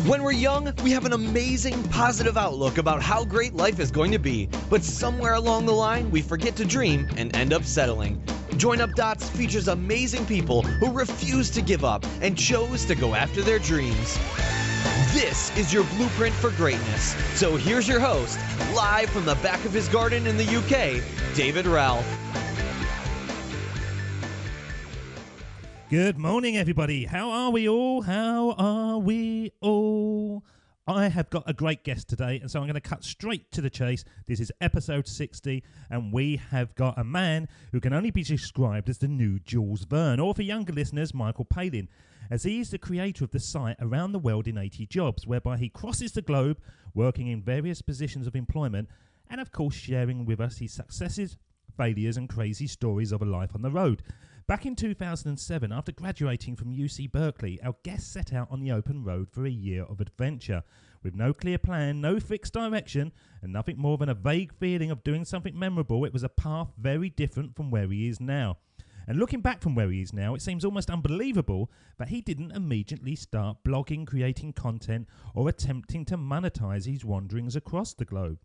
When we're young, we have an amazing, positive outlook about how great life is going to be, but somewhere along the line, we forget to dream and end up settling. Join Up Dots features amazing people who refuse to give up and chose to go after their dreams. This is your blueprint for greatness. So here's your host, live from the back of his garden in the UK, David Ralph. Good morning, everybody. How are we all? I have got a great guest today, and so I'm going to cut straight to the chase. This is episode 60, and we have got a man who can only be described as the new Jules Verne, or for younger listeners, Michael Palin, as he is the creator of the site Around the World in 80 Jobs, whereby he crosses the globe, working in various positions of employment, and of course sharing with us his successes, failures, and crazy stories of a life on the road. Back in 2007, after graduating from UC Berkeley, our guest set out on the open road for a year of adventure. With no clear plan, no fixed direction, and nothing more than a vague feeling of doing something memorable, it was a path very different from where he is now. And looking back from where he is now, it seems almost unbelievable that he didn't immediately start blogging, creating content, or attempting to monetize his wanderings across the globe.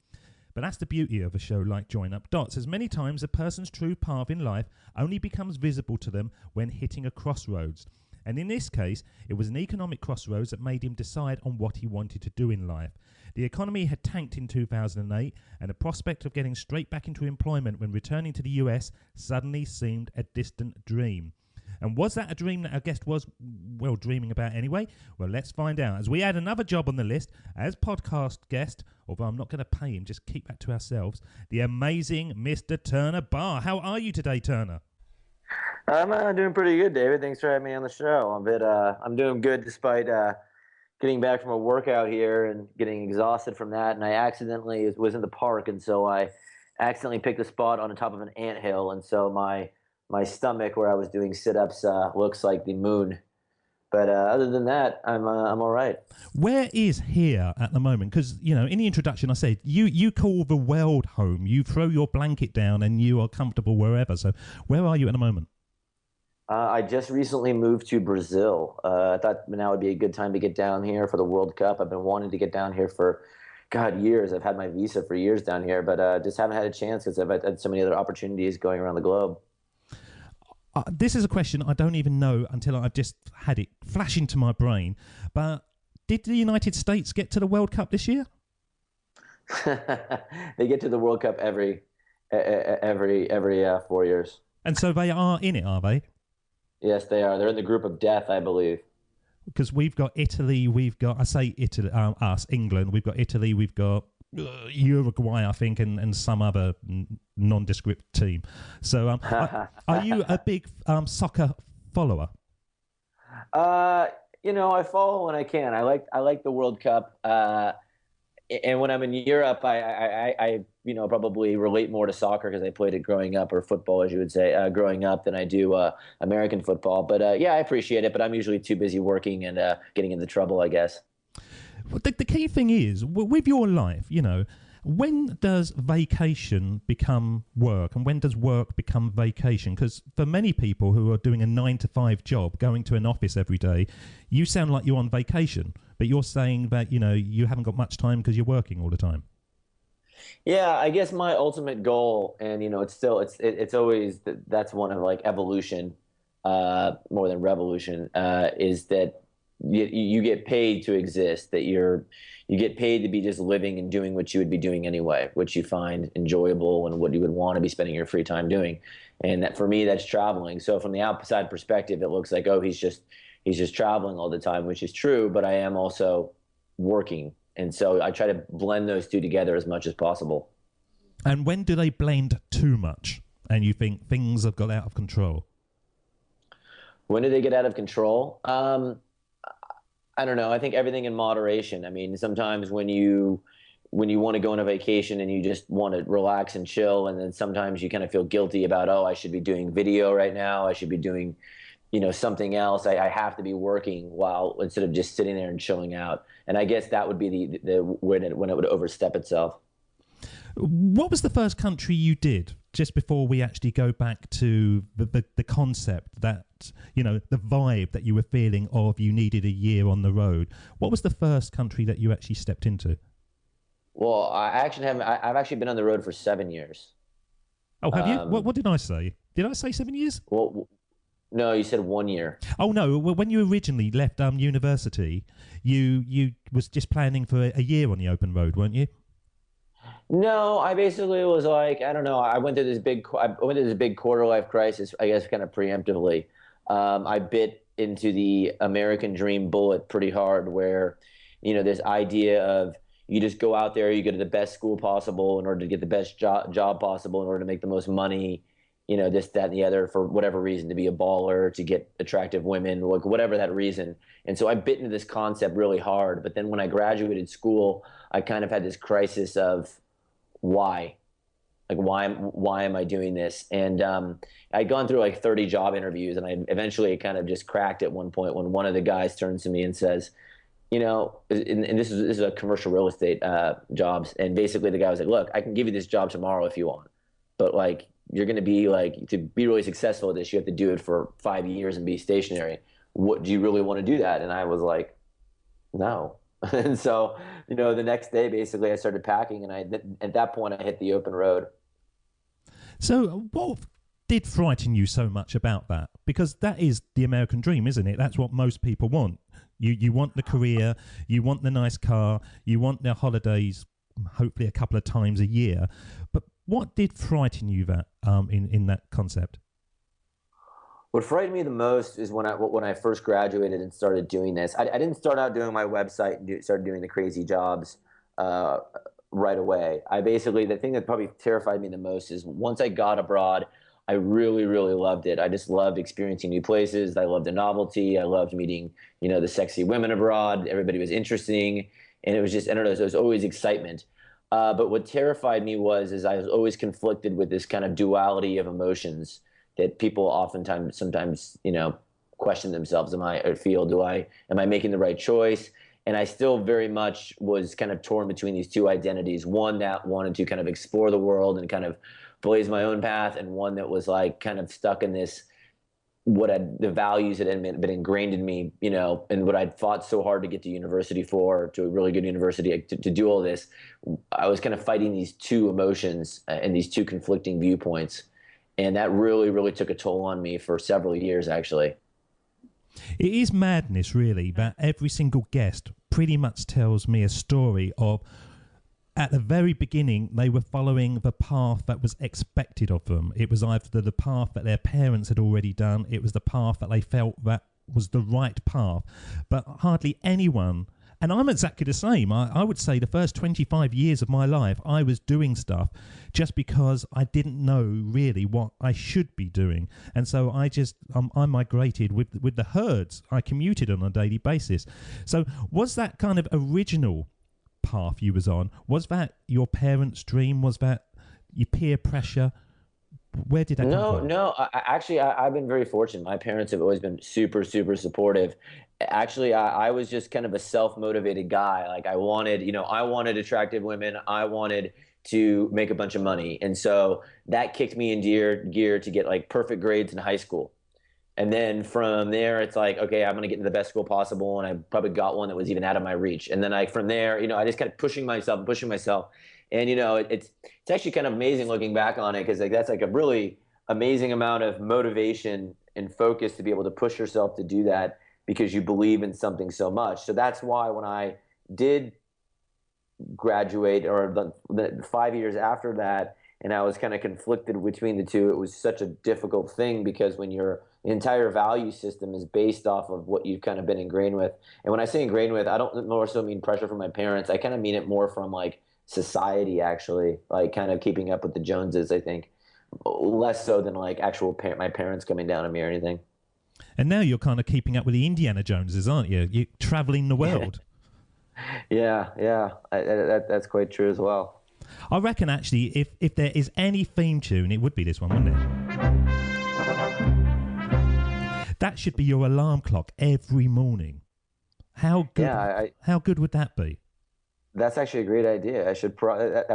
But that's the beauty of a show like Join Up Dots, as many times a person's true path in life only becomes visible to them when hitting a crossroads. And in this case, it was an economic crossroads that made him decide on what he wanted to do in life. The economy had tanked in 2008, and the prospect of getting straight back into employment when returning to the US suddenly seemed a distant dream. And was that a dream that our guest was, well, dreaming about anyway? Well, let's find out. As we add another job on the list as podcast guest, although I'm not going to pay him, just keep that to ourselves, the amazing Mr. Turner Barr. How are you today, Turner? I'm doing pretty good, David. Thanks for having me on the show. I'm doing good despite getting back from a workout here and getting exhausted from that. And I accidentally was in the park, and so I accidentally picked a spot on the top of an anthill, and so my stomach, where I was doing sit-ups, looks like the moon. But other than that, I'm all right. Where is here at the moment? Because, you know, in the introduction I said, you call the world home. You throw your blanket down and you are comfortable wherever. So where are you at the moment? I just recently moved to Brazil. I thought now would be a good time to get down here for the World Cup. I've been wanting to get down here for, years. I've had my visa for years down here, but just haven't had a chance because I've had so many other opportunities going around the globe. This is a question I don't even know until I've just had it flash into my brain. But did the United States get to the World Cup this year? They get to the World Cup every 4 years. And so they are in it, are they? Yes, they are. They're in the group of death, I believe. Because we've got Italy, England, we've got Italy, we've got Uruguay, I think, and some other nondescript team. So are you a big soccer follower? I follow when I can. I like the World Cup. And when I'm in Europe, I probably relate more to soccer because I played it growing up, or football, as you would say, growing up, than I do American football. But I appreciate it. But I'm usually too busy working and getting into trouble, I guess. Well, the key thing is, with your life, when does vacation become work and when does work become vacation? Because for many people who are doing a 9-to-5 job, going to an office every day, you sound like you're on vacation, but you're saying that, you haven't got much time because you're working all the time. Yeah, I guess my ultimate goal, and, it's always, that's one of like evolution more than revolution, is that you get paid to exist, that you get paid to be just living and doing what you would be doing anyway, which you find enjoyable and what you would want to be spending your free time doing. And that, for me, that's traveling. So from the outside perspective, it looks like, oh, he's just traveling all the time, which is true, but I am also working. And so I try to blend those two together as much as possible. And when do they blend too much and you think things have got out of control? When do they get out of control? I don't know. I think everything in moderation. I mean, sometimes when you want to go on a vacation and you just want to relax and chill, and then sometimes you kind of feel guilty about, oh, I should be doing video right now. I should be doing, something else. I have to be working instead of just sitting there and chilling out. And I guess that would be when it would overstep itself. What was the first country you did, just before we actually go back to the concept that the vibe that you were feeling of you needed a year on the road, what was the first country that you actually stepped into? Well, I've actually been on the road for 7 years. Oh, have you? What did I say? Did I say 7 years? Well, no, you said 1 year. Oh no! Well, when you originally left university, you was just planning for a year on the open road, weren't you? No, I basically was like, I don't know. I went through this big quarter life crisis, I guess, kind of preemptively. I bit into the American dream bullet pretty hard, where, this idea of you just go out there, you go to the best school possible in order to get the best job possible, in order to make the most money, this, that, and the other, for whatever reason, to be a baller, to get attractive women, like whatever that reason. And so I bit into this concept really hard. But then when I graduated school, I kind of had this crisis of why. Like, why am I doing this? And I'd gone through like 30 job interviews, and I eventually kind of just cracked at one point when one of the guys turns to me and says, and this is a commercial real estate jobs. And basically the guy was like, look, I can give you this job tomorrow if you want, but like, you're going to be like, to be really successful at this, you have to do it for 5 years and be stationary. What, do you really want to do that? And I was like, no. And so, the next day, basically, I started packing, and at that point, I hit the open road. So what did frighten you so much about that? Because that is the American dream, isn't it? That's what most people want. You want the career, you want the nice car, you want the holidays, hopefully a couple of times a year. But what did frighten you that in that concept? What frightened me the most is when I first graduated and started doing this. I didn't start out doing my website and start doing the crazy jobs right away. The thing that probably terrified me the most is once I got abroad, I really, really loved it. I just loved experiencing new places. I loved the novelty. I loved meeting, the sexy women abroad. Everybody was interesting. And it was just, I don't know, there was always excitement. But what terrified me is I was always conflicted with this kind of duality of emotions that people sometimes, question themselves. Am I making the right choice? And I still very much was kind of torn between these two identities. One that wanted to kind of explore the world and kind of blaze my own path, and one that was like kind of stuck in this, the values that had been ingrained in me, and what I'd fought so hard to get to university to a really good university, to do all this. I was kind of fighting these two emotions and these two conflicting viewpoints. And that really, really took a toll on me for several years, actually. It is madness, really, that every single guest pretty much tells me a story of, at the very beginning, they were following the path that was expected of them. It was either the path that their parents had already done, it was the path that they felt that was the right path. But hardly anyone, and I'm exactly the same. I would say the first 25 years of my life, I was doing stuff just because I didn't know really what I should be doing. And so I migrated with the herds. I commuted on a daily basis. So was that kind of original path you was on, was that your parents' dream? Was that your peer pressure? Where did that come from? No. I've been very fortunate. My parents have always been super, super supportive. Actually, I was just kind of a self-motivated guy. Like I wanted attractive women. I wanted to make a bunch of money. And so that kicked me in gear to get like perfect grades in high school. And then from there, it's like, okay, I'm going to get into the best school possible. And I probably got one that was even out of my reach. And then from there, I just kept pushing myself. And, it's actually kind of amazing looking back on it, because like that's like a really amazing amount of motivation and focus to be able to push yourself to do that, because you believe in something so much. So that's why when I did graduate, or the 5 years after that, and I was kind of conflicted between the two, it was such a difficult thing, because when your entire value system is based off of what you've kind of been ingrained with. And when I say ingrained with, I don't more so mean pressure from my parents. I kind of mean it more from like society, actually, like kind of keeping up with the Joneses, I think, less so than like my parents coming down on me or anything. And now you're kind of keeping up with the Indiana Joneses, aren't you? You're traveling the world. Yeah. That's quite true as well. I reckon, actually, if there is any theme tune, it would be this one, wouldn't it? That should be your alarm clock every morning. How good? Yeah, how good would that be? That's actually a great idea. That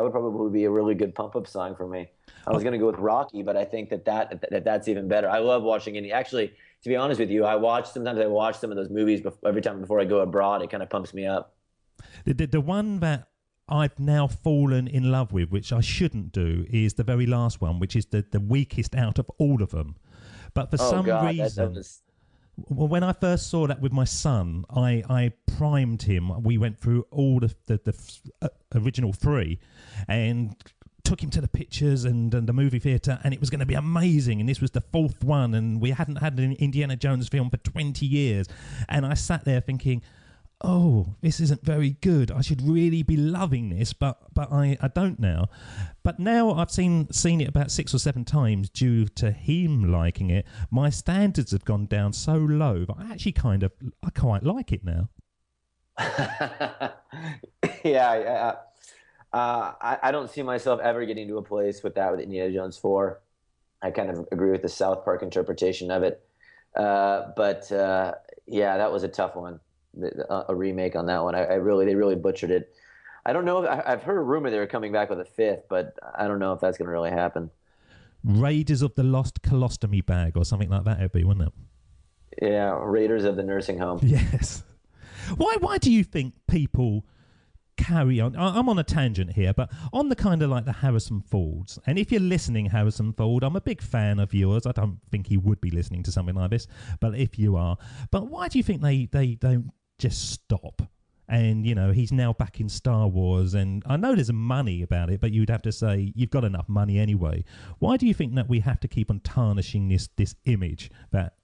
would probably be a really good pump-up song for me. I was going to go with Rocky, but I think that's even better. I love watching any. Actually, to be honest with you, sometimes I watch some of those movies every time before I go abroad. It kind of pumps me up. The one that I've now fallen in love with, which I shouldn't do, is the very last one, which is the weakest out of all of them. But for some reason, well, when I first saw that with my son, I primed him. We went through all the original three and took him to the pictures and the movie theatre, and it was going to be amazing. And this was the fourth one, and we hadn't had an Indiana Jones film for 20 years. And I sat there thinking, oh, this isn't very good. I should really be loving this, but I don't now. But now I've seen it about 6 or 7 times due to him liking it. My standards have gone down so low that I quite like it now. Yeah. I don't see myself ever getting to a place with Indiana Jones 4. I kind of agree with the South Park interpretation of it. But yeah, that was a tough one. A remake on that one. They really butchered it. I don't know. I've heard a rumor they were coming back with a 5th, but I don't know if that's going to really happen. Raiders of the Lost Colostomy Bag or something like that, it'd be, wouldn't it? Yeah, Raiders of the Nursing Home. Yes. Why do you think people carry on? I'm on a tangent here, but on the kind of like the Harrison Fords, and if you're listening, Harrison Ford, I'm a big fan of yours. I don't think he would be listening to something like this, but if you are, but why do you think they don't just stop? And he's now back in Star Wars, and I know there's money about it, but you'd have to say you've got enough money anyway. Why do you think that we have to keep on tarnishing this image that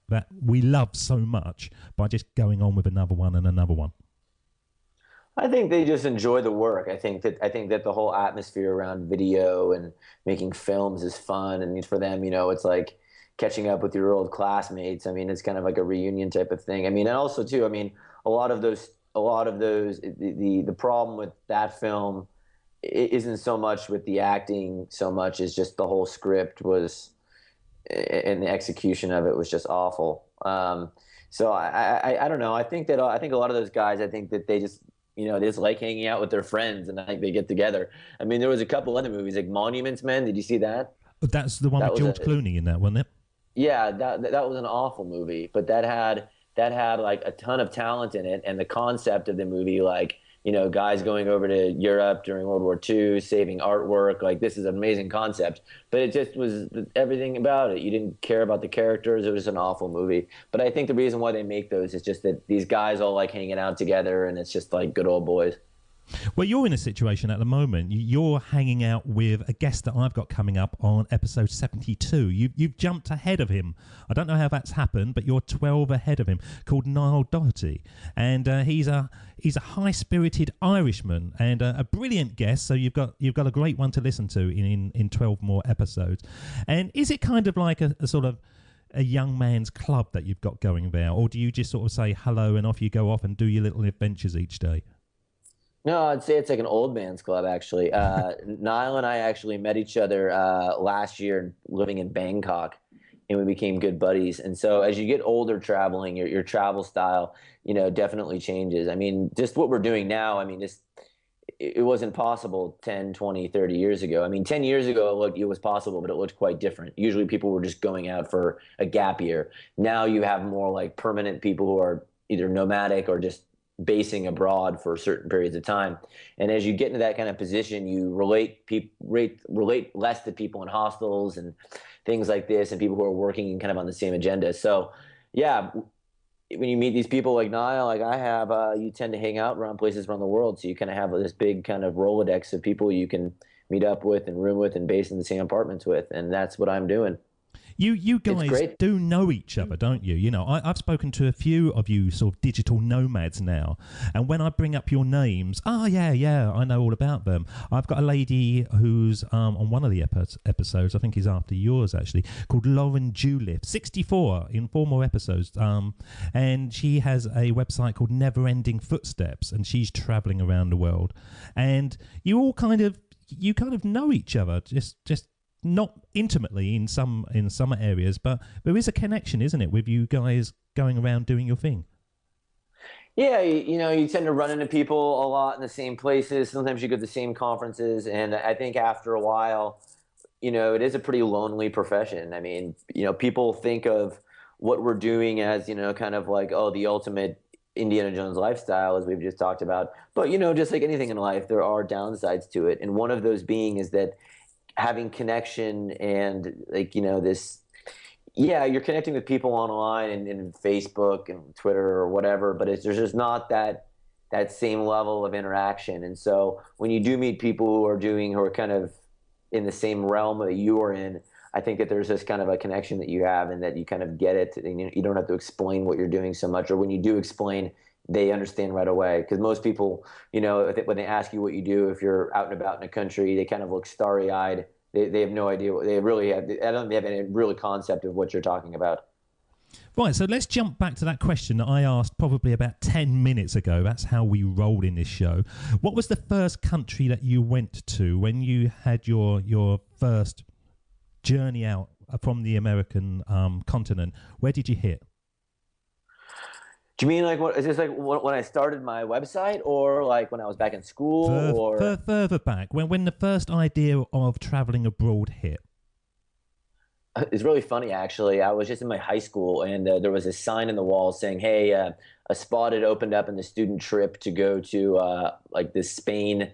we love so much by just going on with another one and another one? I think they just enjoy the work. I think that the whole atmosphere around video and making films is fun, and for them, it's like catching up with your old classmates. I mean, it's kind of like a reunion type of thing. I mean, and also too, I mean, a lot of those, the problem with that film isn't so much with the acting, so much as just the whole script was, and the execution of it was just awful. So I don't know. I think a lot of those guys, I think that they just, they just like hanging out with their friends, and I think they get together. I mean, there was a couple other movies like Monuments Men. Did you see that? That's the one with George Clooney in that, wasn't it? Yeah, that was an awful movie, but that had like a ton of talent in it, and the concept of the movie, like, guys going over to Europe during World War II, saving artwork, like, this is an amazing concept, but it just was everything about it. You didn't care about the characters. It was an awful movie. But I think the reason why they make those is just that these guys all like hanging out together, and it's just like good old boys. Well, you're in a situation at the moment. You're hanging out with a guest that I've got coming up on episode 72. You've jumped ahead of him. I don't know how that's happened, but you're 12 ahead of him, called Niall Doherty. And he's a high-spirited Irishman and a brilliant guest, so you've got a great one to listen to in 12 more episodes. And is it kind of like a sort of a young man's club that you've got going there, or do you just sort of say hello and off you go off and do your little adventures each day? No, I'd say it's like an old man's club, actually. Niall and I actually met each other last year living in Bangkok, and we became good buddies. And so as you get older traveling, your travel style, definitely changes. I mean, just what we're doing now, I mean, it wasn't possible 10, 20, 30 years ago. I mean, 10 years ago, it was possible, but it looked quite different. Usually people were just going out for a gap year. Now you have more like permanent people who are either nomadic or just basing abroad for certain periods of time. And as you get into that kind of position, you relate less to people in hostels and things like this, and people who are working kind of on the same agenda. So yeah, when you meet these people like Niall, like I have, you tend to hang out around places around the world. So you kind of have this big kind of Rolodex of people you can meet up with and room with and base in the same apartments with. And that's what I'm doing. You guys do know each other, don't you? I've spoken to a few of you sort of digital nomads now, and when I bring up your names, yeah, I know all about them. I've got a lady who's on one of the episodes, I think is after yours actually, called Lauren Juliff, 64 in 4 more episodes, and she has a website called Never Ending Footsteps, and she's traveling around the world, and you kind of know each other, just not intimately in some areas, but there is a connection, isn't it, with you guys going around doing your thing? Yeah, you tend to run into people a lot in the same places. Sometimes you go to the same conferences, and I think after a while, it is a pretty lonely profession. I mean, people think of what we're doing as, kind of like, oh, the ultimate Indiana Jones lifestyle, as we've just talked about. But, just like anything in life, there are downsides to it. And one of those being is that having connection and like, this, yeah, you're connecting with people online and Facebook and Twitter or whatever, but there's just not that same level of interaction. And so when you do meet people who are kind of in the same realm that you are in, I think that there's this kind of a connection that you have and that you kind of get it. And you don't have to explain what you're doing so much, or when you do explain, they understand right away. Because most people, when they ask you what you do, if you're out and about in the country, they kind of look starry-eyed. They have no idea. They don't have any real concept of what you're talking about. Right, so let's jump back to that question that I asked probably about 10 minutes ago. That's how we rolled in this show. What was the first country that you went to when you had your first journey out from the American continent? Where did you hit? Do you mean like what? Is this like when I started my website, or like when I was back in school, or further back when the first idea of traveling abroad hit? It's really funny, actually. I was just in my high school, and there was a sign in the wall saying, "Hey, a spot had opened up in the student trip to go to like this Spain,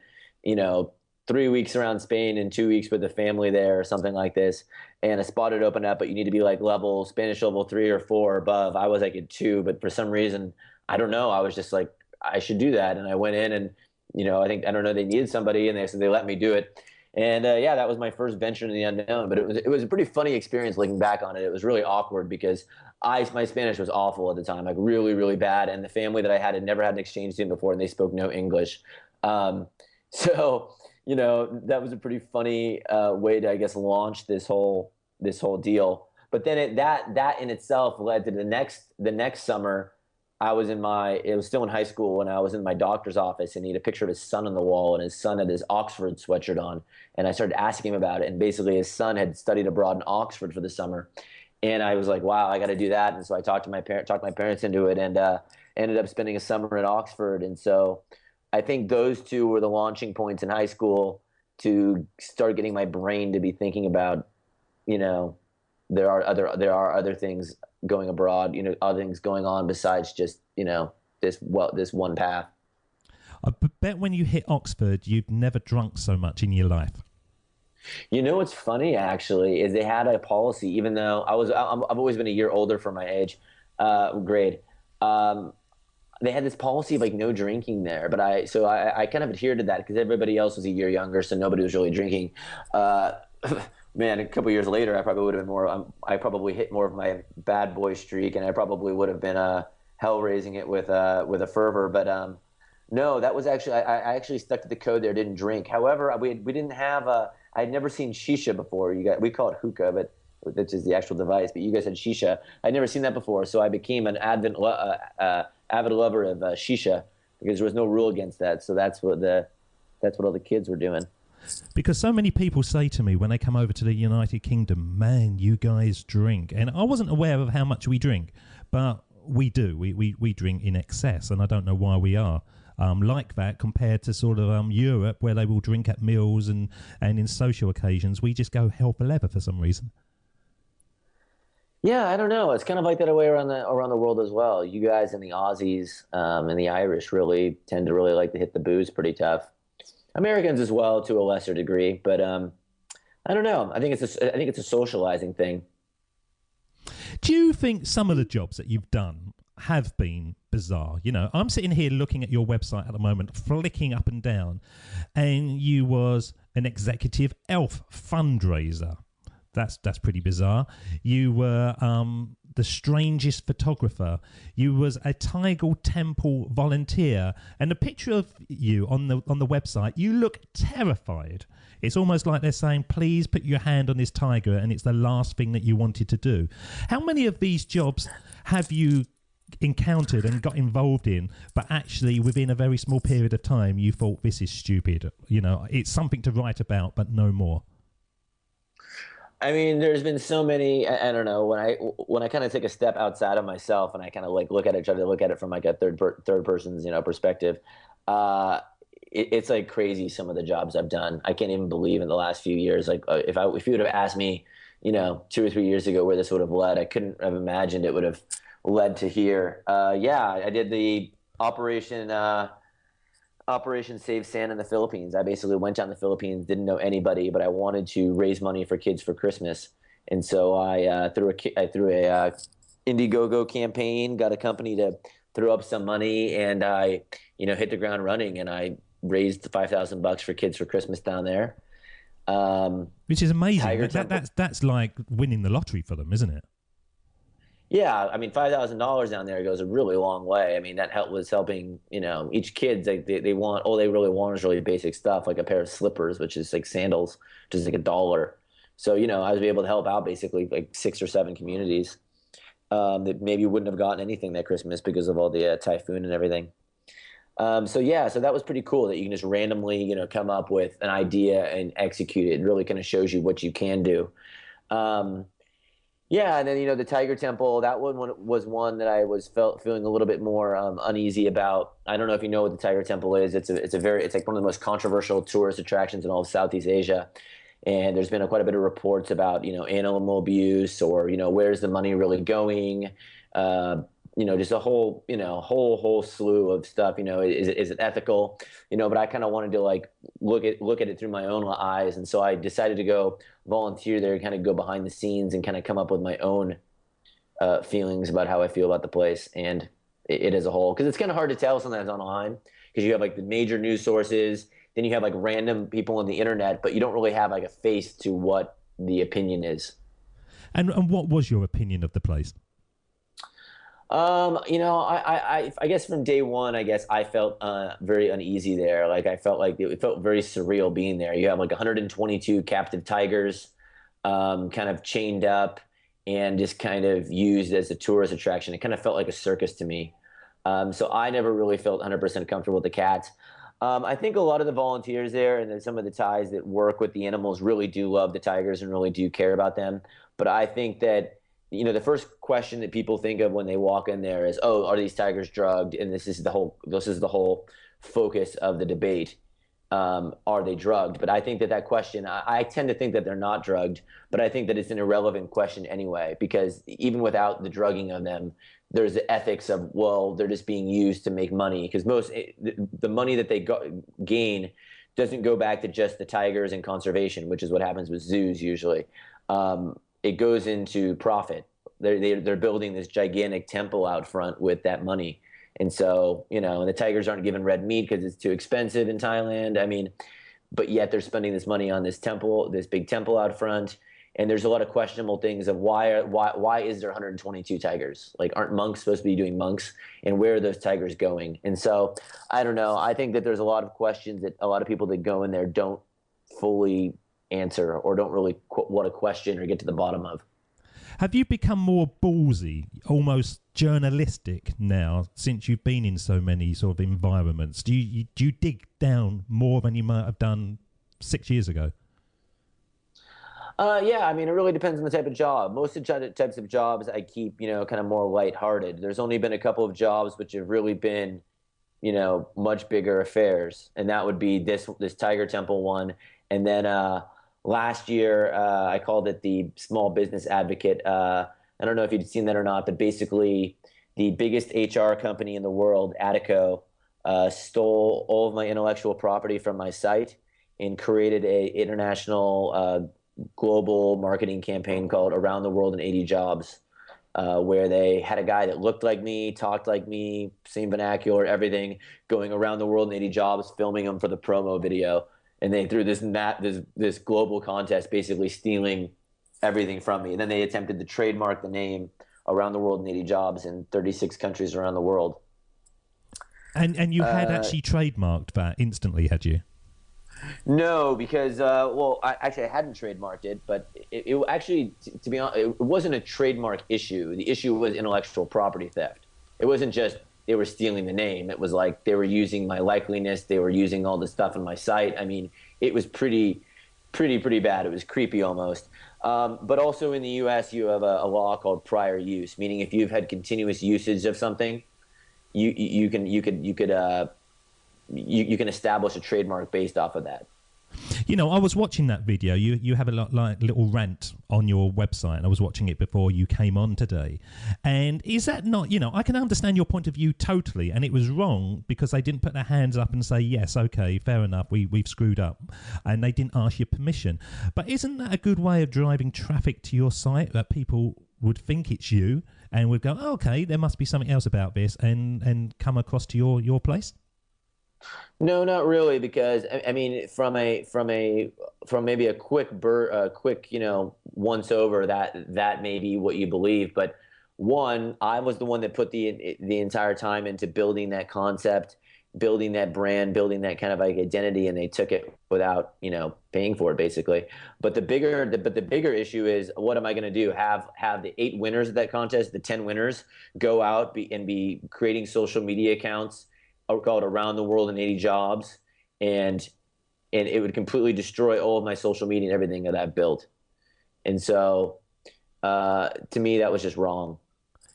3 weeks around Spain and 2 weeks with the family there, or something like this. And a spot had opened up, but you need to be like Spanish level 3 or 4 above. I was like at 2, but for some reason, I don't know. I was just like, I should do that, and I went in, and I don't know, they needed somebody, and they let me do it. And yeah, that was my first venture in the unknown. But it was a pretty funny experience looking back on it. It was really awkward because my Spanish was awful at the time, like really, really bad. And the family that I had never had an exchange student before, and they spoke no English. So that was a pretty funny way to, I guess, launch this whole deal. But then that in itself led to the next summer. It was still in high school when I was in my doctor's office, and he had a picture of his son on the wall, and his son had his Oxford sweatshirt on. And I started asking him about it, and basically his son had studied abroad in Oxford for the summer. And I was like, wow, I got to do that. And so I talked my parents into it, and ended up spending a summer in Oxford. And so I think those two were the launching points in high school to start getting my brain to be thinking about, there are other things going abroad, other things going on besides just, this one path. I bet when you hit Oxford, you've never drunk so much in your life. What's funny, actually, is they had a policy, even though I've always been a year older for my age, grade. They had this policy of like no drinking there, but I kind of adhered to that because everybody else was a year younger, so nobody was really drinking. Man, a couple years later, I probably would have been more. I probably hit more of my bad boy streak, and I probably would have been hell raising it with a fervor. But no, that was actually I actually stuck to the code there. Didn't drink. However, we didn't have I'd never seen shisha before. We call it hookah, but which is the actual device. But you guys had shisha. I'd never seen that before, so I became an avid lover of shisha because there was no rule against that. So that's what all the kids were doing. Because so many people say to me when they come over to the United Kingdom, man, you guys drink. And I wasn't aware of how much we drink, but we do. We drink in excess, and I don't know why we are like that compared to sort of Europe, where they will drink at meals and in social occasions. We just go hell for leather for some reason. Yeah, I don't know. It's kind of like that way around the world as well. You guys and the Aussies and the Irish really tend to really like to hit the booze pretty tough. Americans as well to a lesser degree, but I don't know. I think it's a socializing thing. Do you think some of the jobs that you've done have been bizarre? I'm sitting here looking at your website at the moment, flicking up and down, and you was an executive elf fundraiser. That's pretty bizarre. You were the strangest photographer. You was a Tiger Temple volunteer, and the picture of you on the website, you look terrified. It's almost like they're saying, please put your hand on this tiger, and it's the last thing that you wanted to do. How many of these jobs have you encountered and got involved in, but actually within a very small period of time you thought, this is stupid, it's something to write about, but no more? I mean, there's been so many. I don't know, when I kind of take a step outside of myself and I kind of like try to look at it from like a third person's perspective. it's like crazy. Some of the jobs I've done, I can't even believe in the last few years. Like if you would have asked me, 2 or 3 years ago where this would have led, I couldn't have imagined it would have led to here. Yeah, I did the Operation Save Sand in the Philippines. I basically went down the Philippines, didn't know anybody, but I wanted to raise money for kids for Christmas, and so I threw a Indiegogo campaign, got a company to throw up some money, and I hit the ground running, and I raised $5,000 for kids for Christmas down there. Which is amazing. That's like winning the lottery for them, isn't it? Yeah, I mean, $5,000 down there goes a really long way. I mean, that was helping, each kid, they want, all they really want is really basic stuff, like a pair of slippers, which is like sandals, which is like $1. So, I was able to help out basically like 6 or 7 communities that maybe wouldn't have gotten anything that Christmas because of all the typhoon and everything. So that was pretty cool that you can just randomly, come up with an idea and execute it. It really kind of shows you what you can do. Yeah, and then the Tiger Temple, that one was one that I was feeling a little bit more uneasy about. I don't know if you know what the Tiger Temple is. It's like one of the most controversial tourist attractions in all of Southeast Asia, and there's been quite a bit of reports about animal abuse or where's the money really going. Just a whole slew of stuff. Is it ethical? But I kind of wanted to like look at it through my own eyes, and so I decided to go volunteer there, kind of go behind the scenes, and kind of come up with my own feelings about how I feel about the place and it as a whole. Because it's kind of hard to tell sometimes online, because you have like the major news sources, then you have like random people on the internet, but you don't really have like a face to what the opinion is. And what was your opinion of the place? I guess from day one, I felt very uneasy there. Like I felt like it felt very surreal being there. You have like 122 captive tigers, kind of chained up and just kind of used as a tourist attraction. It kind of felt like a circus to me. So I never really felt 100% comfortable with the cats. I think a lot of the volunteers there and then some of the Thais that work with the animals really do love the tigers and really do care about them. But I think that the first question that people think of when they walk in there is, oh, are these tigers drugged? And this is the whole focus of the debate. Are they drugged? But I think that question, I tend to think that they're not drugged, but I think that it's an irrelevant question anyway, because even without the drugging of them, there's the ethics of, well, they're just being used to make money, because the money that they gain doesn't go back to just the tigers and conservation, which is what happens with zoos usually. It goes into profit. They're building this gigantic temple out front with that money. And so, and the tigers aren't given red meat because it's too expensive in Thailand. I mean, but yet they're spending this money on this temple, this big temple out front. And there's a lot of questionable things of why is there 122 tigers? Like, aren't monks supposed to be doing monks? And where are those tigers going? And so, I don't know. I think that there's a lot of questions that a lot of people that go in there don't fully answer or don't really want to question or get to the bottom of. Have you become more ballsy, almost journalistic now, since you've been in so many sort of environments? Do you dig down more than you might have done 6 years ago? Yeah, I mean, it really depends on the type of job. Most of the types of jobs I keep, kind of more lighthearted. There's only been a couple of jobs which have really been, much bigger affairs, and that would be this Tiger Temple one, and then last year, I called it the Small Business Advocate. I don't know if you'd seen that or not, but basically the biggest HR company in the world, Attico, stole all of my intellectual property from my site and created a international global marketing campaign called Around the World in 80 Jobs, where they had a guy that looked like me, talked like me, same vernacular, everything, going around the world in 80 jobs, filming them for the promo video. And they threw this global contest, basically stealing everything from me. And then they attempted to trademark the name Around the World in 80 Jobs in 36 countries around the world. And you had actually trademarked that instantly, had you? No, because I hadn't trademarked it, but it actually, to be honest, it wasn't a trademark issue. The issue was intellectual property theft. It wasn't just they were stealing the name. It was like they were using my likeliness. They were using all the stuff on my site. I mean, it was pretty bad. It was creepy almost. But also in the U.S., you have a law called prior use, meaning if you've had continuous usage of something, you could you can establish a trademark based off of that. You know, I was watching that video. You have a little rant on your website, and I was watching it before you came on today. And is that not, you know, I can understand your point of view totally, and it was wrong because they didn't put their hands up and say, yes, okay, fair enough, we've screwed up, and they didn't ask your permission. But isn't that a good way of driving traffic to your site, that people would think it's you and would go, oh, okay, there must be something else about this, and come across to your place? No, not really, because I mean, from maybe a quick you know, once over, that may be what you believe. But one, I was the one that put the entire time into building that concept, building that brand, building that kind of like identity, and they took it without, you know, paying for it, basically. But the bigger issue is, what am I going to do? Have the 8 winners of that contest, the 10 winners, go out and be creating social media accounts called Around the World in 80 Jobs, and it would completely destroy all of my social media and everything that I've built. And so, to me, that was just wrong.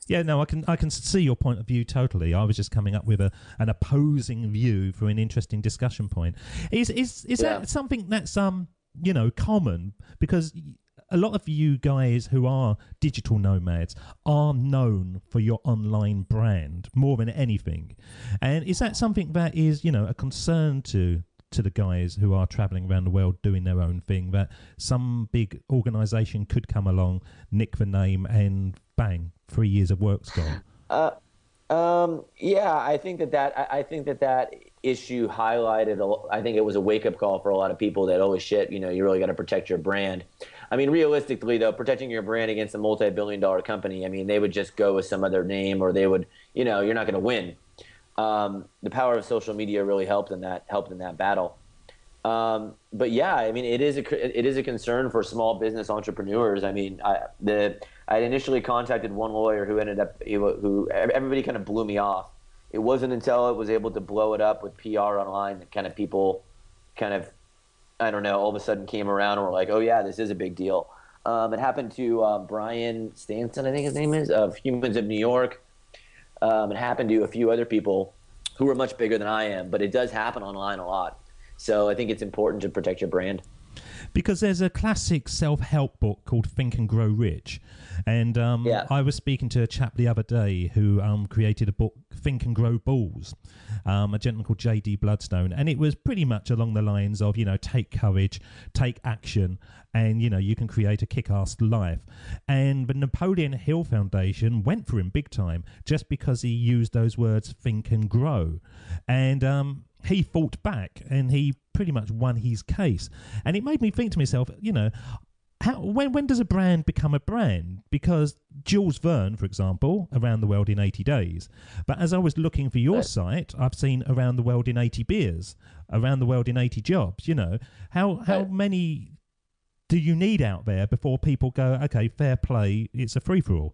Yeah, no, I can see your point of view totally. I was just coming up with an opposing view for an interesting discussion point. Is that something that's you know, common? Because a lot of you guys who are digital nomads are known for your online brand more than anything. And is that something that is, you know, a concern to the guys who are traveling around the world doing their own thing, that some big organization could come along, nick the name, and bang, 3 years of work's gone? Yeah, I think that issue highlighted, I think it was a wake-up call for a lot of people that, oh shit, you know, you really got to protect your brand. I mean, realistically, though, protecting your brand against a multi-billion-dollar company, I mean, they would just go with some other name, or they would, you know, you're not going to win. The power of social media really helped in that battle. But yeah, I mean, it is a concern for small business entrepreneurs. I mean, I initially contacted one lawyer who ended up, who everybody kind of blew me off. It wasn't until I was able to blow it up with PR online that kind of people kind of, I don't know, all of a sudden came around and were like, oh yeah, this is a big deal. It happened to Brian Stanton, I think his name is, of Humans of New York. It happened to a few other people who are much bigger than I am, but it does happen online a lot. So I think it's important to protect your brand. Because there's a classic self-help book called Think and Grow Rich. And I was speaking to a chap the other day who created a book, Think and Grow Balls, a gentleman called J.D. Bloodstone. And it was pretty much along the lines of, you know, take courage, take action, and, you know, you can create a kick-ass life. And the Napoleon Hill Foundation went for him big time just because he used those words, think and grow. And he fought back, and he pretty much won his case. And it made me think to myself, you know, when does a brand become a brand? Because Jules Vern, for example, Around the World in 80 Days. But as I was looking for your site, I've seen Around the World in 80 Beers, Around the World in 80 Jobs. You know, how many do you need out there before people go, okay, fair play, it's a free-for-all?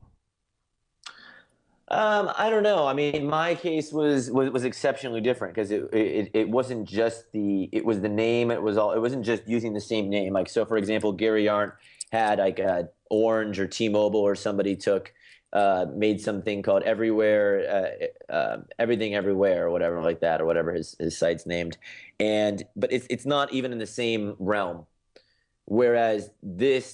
I don't know. I mean, my case was exceptionally different because it wasn't just it was the name. It wasn't just using the same name. Like, so for example, Gary Arndt had like Orange or T-Mobile, or somebody made something called Everywhere, Everything Everywhere, or whatever like that, or whatever his site's named. But it's not even in the same realm. Whereas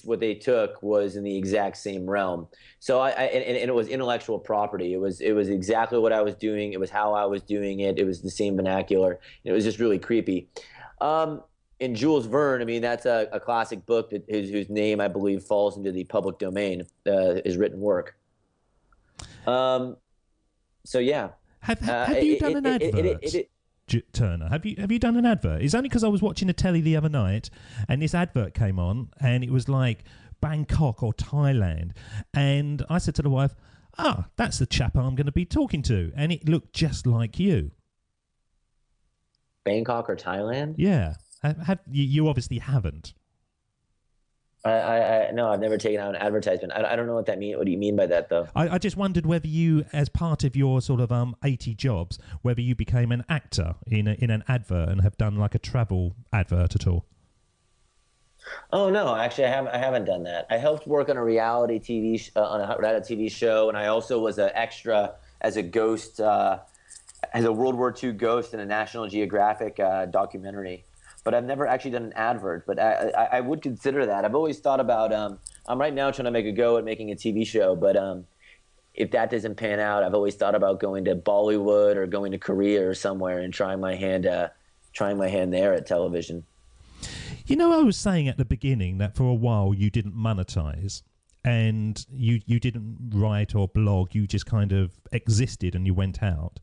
what they took was in the exact same realm. So and it was intellectual property. It was exactly what I was doing. It was how I was doing it. It was the same vernacular. It was just really creepy. In Jules Verne, I mean, that's a classic book whose name I believe falls into the public domain, his written work. So yeah. Have you done an advert? Turner, have you done an advert? It's only because I was watching the telly the other night and this advert came on and it was like Bangkok or Thailand, and I said to the wife, that's the chap I'm going to be talking to, and it looked just like you. Bangkok or Thailand? Yeah. You obviously haven't. No, I've never taken out an advertisement. I don't know what that means. What do you mean by that, though? I just wondered whether you, as part of your sort of 80 jobs, whether you became an actor in an advert and have done like a travel advert at all. Oh no, actually, I haven't done that. I helped work on a reality TV show, and I also was an extra as a ghost as a World War II ghost in a National Geographic documentary. But I've never actually done an advert. But I would consider that. I've always thought about. I'm right now trying to make a go at making a TV show, but if that doesn't pan out, I've always thought about going to Bollywood or going to Korea or somewhere and trying my hand there at television. You know, I was saying at the beginning that for a while you didn't monetize and you didn't write or blog. You just kind of existed and you went out.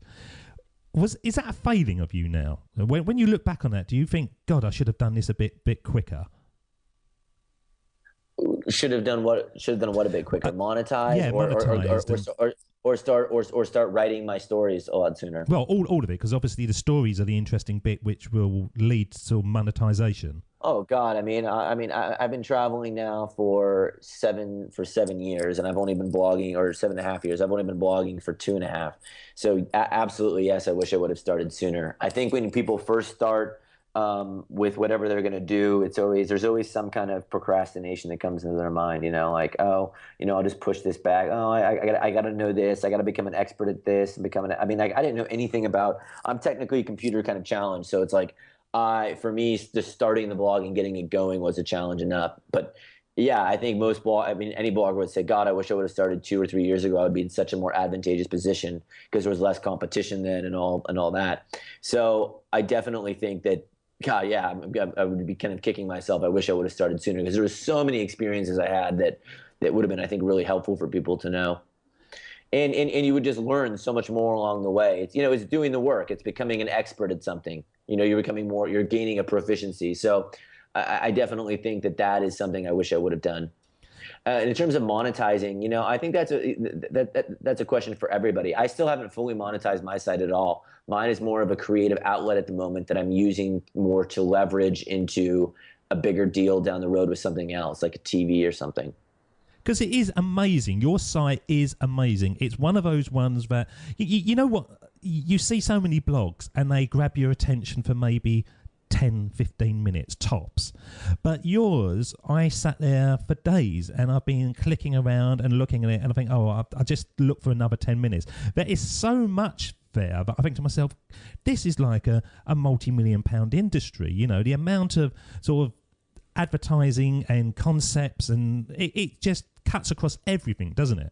Is that a failing of you now? When you look back on that, do you think, God, I should have done this a bit quicker? Should have done what a bit quicker? Monetize, yeah, or start writing my stories a lot sooner. Well, all of it, because obviously the stories are the interesting bit, which will lead to monetization. Oh God, I mean, I've been traveling now for 7 years, and I've only been blogging, or 7.5 years. I've only been blogging for 2.5. So absolutely, yes, I wish I would have started sooner. I think when people first start with whatever they're going to do, there's always some kind of procrastination that comes into their mind. You know, like, oh, you know, I'll just push this back. Oh, I got to know this. I got to become an expert at this, and I didn't know anything about. I'm technically computer kind of challenged, so it's like. For me, just starting the blog and getting it going was a challenge enough. But yeah, I think any blogger would say, God, I wish I would have started 2 or 3 years ago. I would be in such a more advantageous position because there was less competition then and all that. So I definitely think that, God, yeah, I would be kind of kicking myself. I wish I would have started sooner because there were so many experiences I had that would have been, I think, really helpful for people to know. And you would just learn so much more along the way. It's doing the work. It's becoming an expert at something. You're gaining a proficiency. So I definitely think that is something I wish I would have done. And in terms of monetizing, I think that's a question for everybody. I still haven't fully monetized my site at all. Mine is more of a creative outlet at the moment that I'm using more to leverage into a bigger deal down the road with something else, like a TV or something. Because it is amazing. Your site is amazing. It's one of those ones that, you know what, you see so many blogs and they grab your attention for maybe 10, 15 minutes tops. But yours, I sat there for days and I've been clicking around and looking at it and I think, oh, I just look for another 10 minutes. There is so much there, but I think to myself, this is like a multi-million-pound industry. You know, the amount of sort of advertising and concepts, and it just cuts across everything, doesn't it?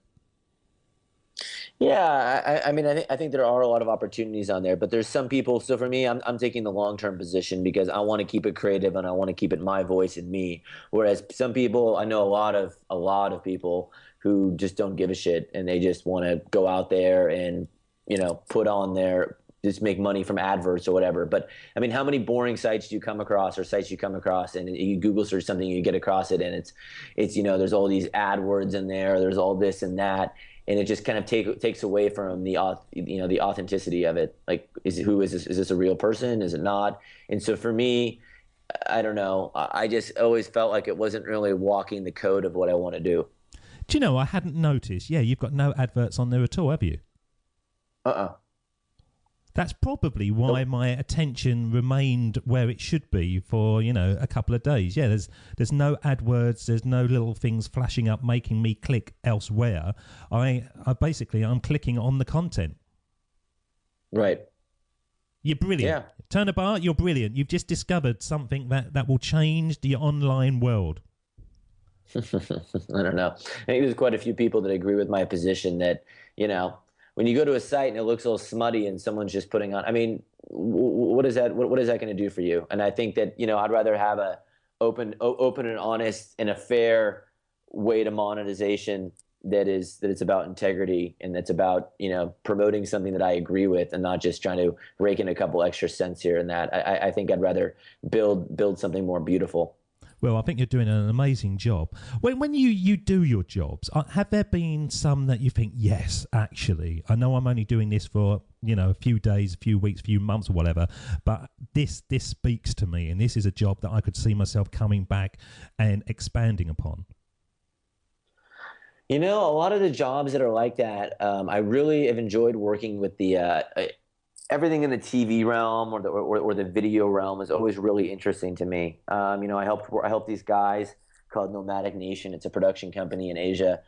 Yeah, I think there are a lot of opportunities on there, but there's some people. So for me, I'm taking the long-term position because I want to keep it creative and I want to keep it my voice and me. Whereas some people, I know a lot of people who just don't give a shit and they just want to go out there and put on their. Just make money from adverts or whatever. But I mean, how many boring sites do you come across, or sites you come across, and you Google search something, you get across it, and it's there's all these AdWords in there, there's all this and that, and it just kind of takes away from the authenticity of it. Like, is this a real person? Is it not? And so for me, I don't know. I just always felt like it wasn't really walking the code of what I want to do. Do you know? I hadn't noticed. Yeah, you've got no adverts on there at all, have you? That's probably why my attention remained where it should be for, a couple of days. Yeah, there's no AdWords, there's no little things flashing up making me click elsewhere. I'm clicking on the content. Right. You're brilliant. Yeah. Turner Barr, you're brilliant. You've just discovered something that will change the online world. I don't know. I think there's quite a few people that agree with my position that, when you go to a site and it looks all smutty and someone's just putting on, I mean, what is that going to do for you? And I think that, I'd rather have a open and honest and a fair way to monetization it's about integrity and that's about, promoting something that I agree with and not just trying to rake in a couple extra cents here and that. I think I'd rather build something more beautiful. Well, I think you're doing an amazing job. When you do your jobs, have there been some that you think, yes, actually, I know I'm only doing this for, a few days, a few weeks, a few months or whatever, but this speaks to me and this is a job that I could see myself coming back and expanding upon? A lot of the jobs that are like that, I really have enjoyed working with the everything in the TV realm or the video realm is always really interesting to me. I helped these guys called Nomadic Nation. It's a production company in Asia,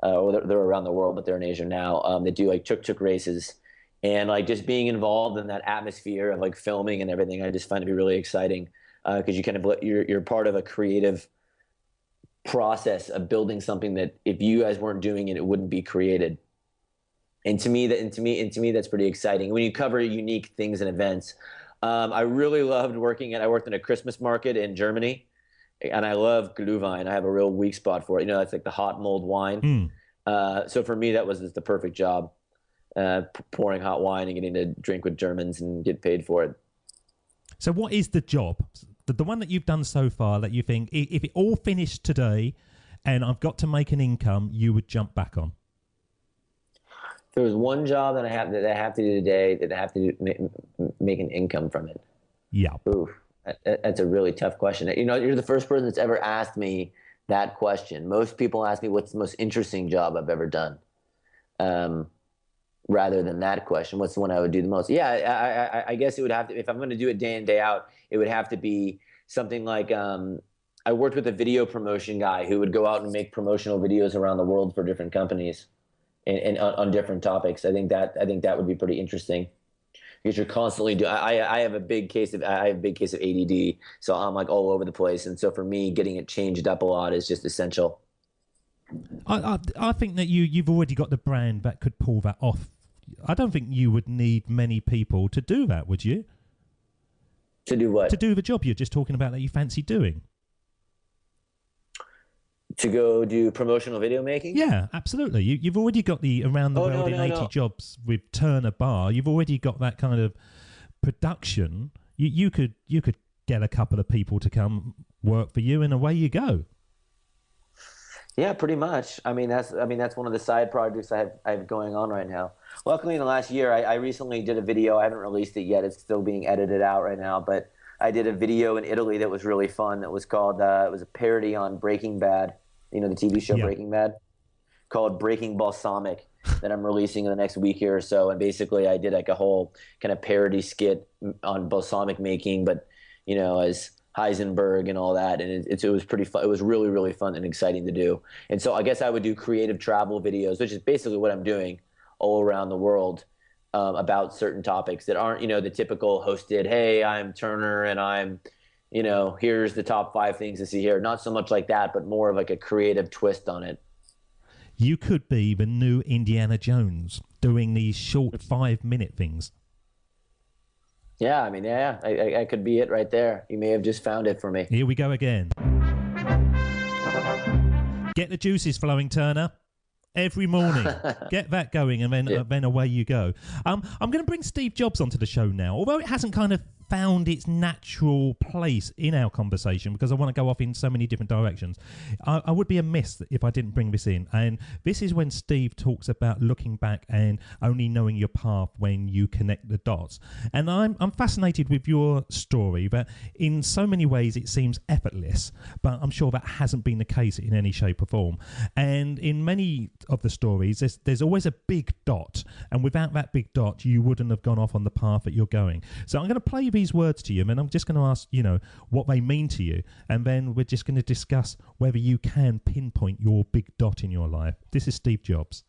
or they're around the world, but they're in Asia now. They do like tuk-tuk races And like just being involved in that atmosphere of like filming and everything, I just find to be really exciting because you kind of you're part of a creative process of building something that if you guys weren't doing it, it wouldn't be created. And to me, that's pretty exciting. When you cover unique things and events, I really loved I worked in a Christmas market in Germany, and I love Glühwein. I have a real weak spot for it. That's like the hot mulled wine. So for me, that was just the perfect job, pouring hot wine and getting to drink with Germans and get paid for it. So what is the job? The one that you've done so far that you think, if it all finished today and I've got to make an income, you would jump back on? If there was one job that I have to do today, that I have to make an income from it. Yeah. Oof, that's a really tough question. You're the first person that's ever asked me that question. Most people ask me what's the most interesting job I've ever done, rather than that question. What's the one I would do the most? Yeah, I guess it would have to, if I'm going to do it day in, day out, it would have to be something like, I worked with a video promotion guy who would go out and make promotional videos around the world for different companies and on different topics. I think that would be pretty interesting because you're constantly doing. I have a big case of ADD, so I'm like all over the place, and so for me, getting it changed up a lot is just essential. I think that you've already got the brand that could pull that off. I don't think you would need many people to do that, would you? To do what? To do the job you're just talking about that you fancy doing. To go do promotional video making? Yeah, absolutely. You've already got the Around the World in 80 Jobs with Turner Barr. You've already got that kind of production. You could get a couple of people to come work for you, and away you go. Yeah, pretty much. I mean, that's one of the side projects I have going on right now. Luckily, in the last year, I recently did a video. I haven't released it yet. It's still being edited out right now, but I did a video in Italy that was really fun. That was called, it was a parody on Breaking Bad, the TV show Breaking Bad, called Breaking Balsamic, that I'm releasing in the next week here or so. And basically, I did like a whole kind of parody skit on balsamic making, but as Heisenberg and all that, and it was pretty fun. It was really, really fun and exciting to do. And so I guess I would do creative travel videos, which is basically what I'm doing all around the world, about certain topics that aren't, the typical hosted, hey, I'm Turner and I'm, here's the top 5 things to see here. Not so much like that, but more of like a creative twist on it. You could be the new Indiana Jones doing these short 5-minute things. Yeah, I mean, I could be it right there. You may have just found it for me. Here we go again. Get the juices flowing, Turner. Every morning. Get that going, and then away you go. I'm going to bring Steve Jobs onto the show now, although it hasn't kind of found its natural place in our conversation because I want to go off in so many different directions. I would be amiss if I didn't bring this in. And this is when Steve talks about looking back and only knowing your path when you connect the dots. And I'm fascinated with your story, that in so many ways it seems effortless, but I'm sure that hasn't been the case in any shape or form. And in many of the stories, there's always a big dot, and without that big dot, you wouldn't have gone off on the path that you're going. So I'm going to play these words to you, and I'm just going to ask, what they mean to you, and then we're just going to discuss whether you can pinpoint your big dot in your life. This is Steve Jobs.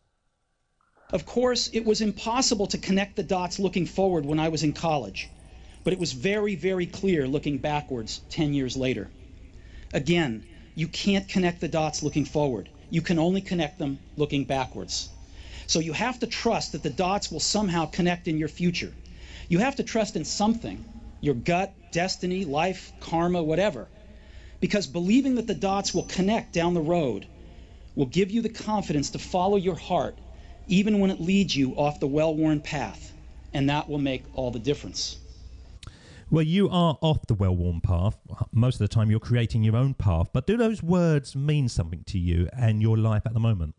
Of course, it was impossible to connect the dots looking forward when I was in college, but it was very, very clear looking backwards 10 years later. Again, you can't connect the dots looking forward. You can only connect them looking backwards. So you have to trust that the dots will somehow connect in your future. You have to trust in something, your gut, destiny, life, karma, whatever, because believing that the dots will connect down the road will give you the confidence to follow your heart even when it leads you off the well-worn path, and that will make all the difference. Well, you are off the well-worn path. Most of the time you're creating your own path, but do those words mean something to you and your life at the moment?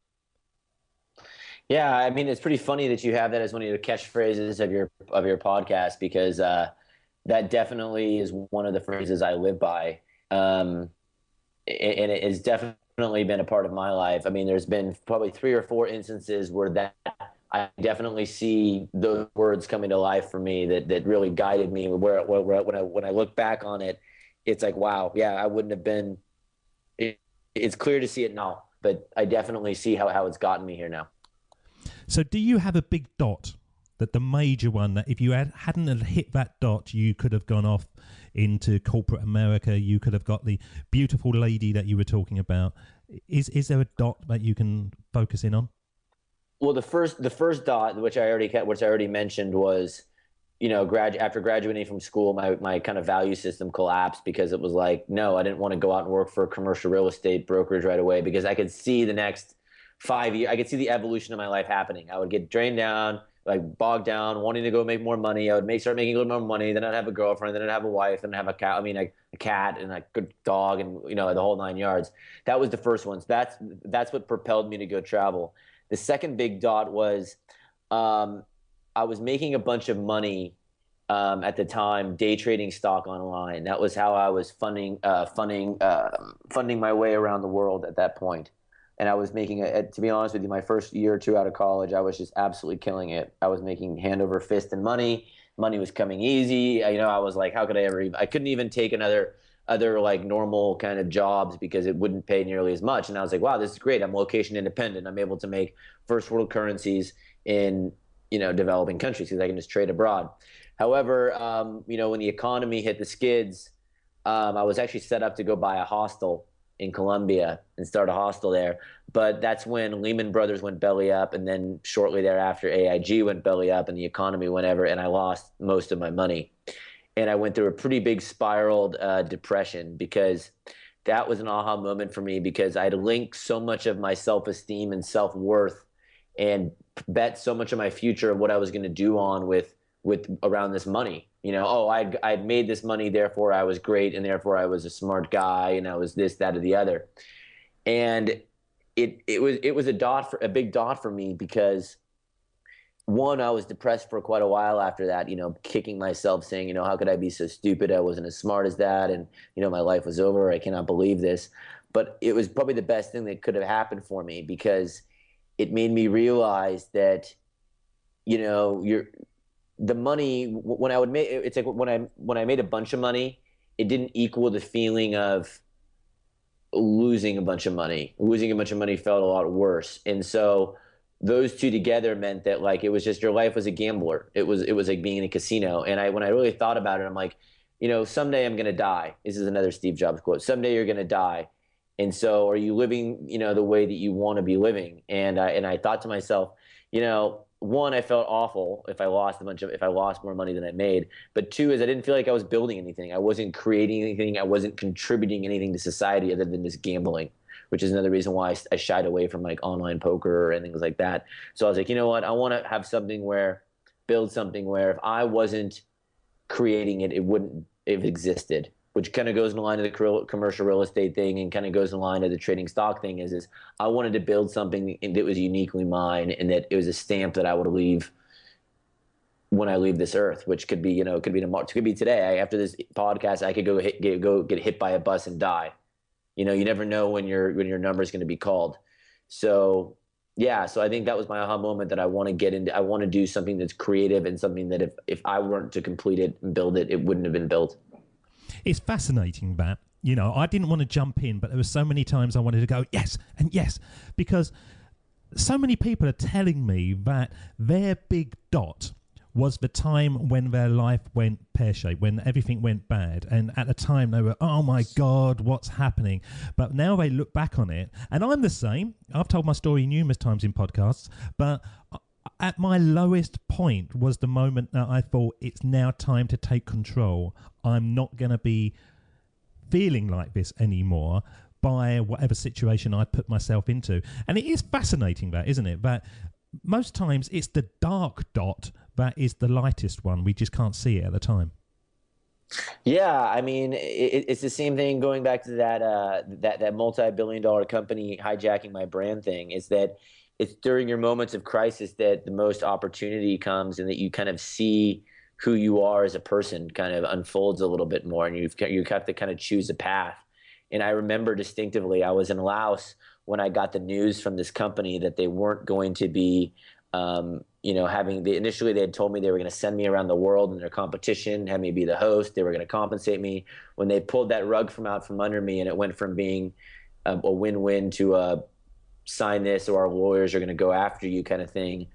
Yeah, I mean, it's pretty funny that you have that as one of your catchphrases of your podcast, because that definitely is one of the phrases I live by, and it has definitely been a part of my life. I mean, there's been probably 3 or 4 instances where that I definitely see those words coming to life for me that really guided me. Where when I look back on it, it's like, wow, yeah, I wouldn't have been. It's clear to see it now, but I definitely see how it's gotten me here now. So do you have a big dot that the major one, that if you hadn't have hit that dot, you could have gone off into corporate America, you could have got the beautiful lady that you were talking about. Is there a dot that you can focus in on? Well, the first dot, which I already mentioned, was, you know, after graduating from school, my kind of value system collapsed, because it was like, no, I didn't want to go out and work for a commercial real estate brokerage right away, because I could see the next 5 years, I could see the evolution of my life happening. I would get drained down, like bogged down, wanting to go make more money. I would start making a little more money. Then I'd have a girlfriend. Then I'd have a wife. Then I'd have a cat. I mean, a cat and a good dog, and, you know, the whole 9 yards. That was the first one. So that's what propelled me to go travel. The second big dot was, I was making a bunch of money at the time, day trading stock online. That was how I was funding my way around the world at that point. And I was making to be honest with you, my first year or two out of college, I was just absolutely killing it. I was making hand over fist in money. Money was coming easy. You know, I was like, how could I couldn't even take other like normal kind of jobs, because it wouldn't pay nearly as much. And I was like, wow, this is great. I'm location independent. I'm able to make first world currencies in, you know, developing countries, because I can just trade abroad. However, you know, when the economy hit the skids, I was actually set up to go buy a hostel in Colombia and start a hostel there. But that's when Lehman Brothers went belly up, and then shortly thereafter AIG went belly up, and the economy went ever, and I lost most of my money. And I went through a pretty big spiraled depression, because that was an aha moment for me, because I'd linked so much of my self-esteem and self-worth and bet so much of my future of what I was going to do on with around this money. You know, oh, I'd made this money, therefore I was great, and therefore I was a smart guy, and I was this, that, or the other. And it was a big dot for me, because one, I was depressed for quite a while after that, you know, kicking myself, saying, you know, how could I be so stupid? I wasn't as smart as that, and, you know, my life was over. I cannot believe this. But it was probably the best thing that could have happened for me, because it made me realize that, you know, the money, when I would make, it's like when I made a bunch of money, it didn't equal the feeling of losing a bunch of money. Losing a bunch of money felt a lot worse. And so those two together meant that, like, it was just, your life was a gambler. It was like being in a casino. And when I really thought about it, I'm like, you know, someday I'm going to die. This is another Steve Jobs quote. Someday you're going to die. And so are you living, you know, the way that you want to be living? And I thought to myself, you know, one, I felt awful if I lost more money than I made. But two is I didn't feel like I was building anything. I wasn't creating anything. I wasn't contributing anything to society other than just gambling, which is another reason why I shied away from like online poker and things like that. So I was like, you know what? I want to have build something where if I wasn't creating it, it wouldn't have existed. Which kind of goes in line to the commercial real estate thing, and kind of goes in line to the trading stock thing, is I wanted to build something that was uniquely mine, and that it was a stamp that I would leave when I leave this earth, which could be, you know, could be today. After this podcast, I could go get hit by a bus and die. You know, you never know when your number is going to be called. So yeah, so I think that was my aha moment, that I want to get into. I want to do something that's creative, and something that if I weren't to complete it and build it, it wouldn't have been built. It's fascinating that, you know, I didn't want to jump in, but there were so many times I wanted to go yes and yes, because so many people are telling me that their big dot was the time when their life went pear-shaped, when everything went bad. And at the time they were, oh my God, what's happening? But now they look back on it, and I'm the same. I've told my story numerous times in podcasts, but at my lowest point was the moment that I thought, it's now time to take control. I'm not going to be feeling like this anymore by whatever situation I put myself into. And it is fascinating that, isn't it? That most times it's the dark dot that is the lightest one. We just can't see it at the time. Yeah, I mean, it's the same thing going back to that multi-billion-dollar company hijacking my brand thing, is that it's during your moments of crisis that the most opportunity comes, and that you kind of see who you are as a person kind of unfolds a little bit more, and you have to kind of choose a path. And I remember distinctively, I was in Laos when I got the news from this company that they weren't going to be, initially they had told me they were going to send me around the world in their competition, have me be the host. They were going to compensate me. When they pulled that rug out from under me, and it went from being a win-win to a sign this or our lawyers are going to go after you kind of thing,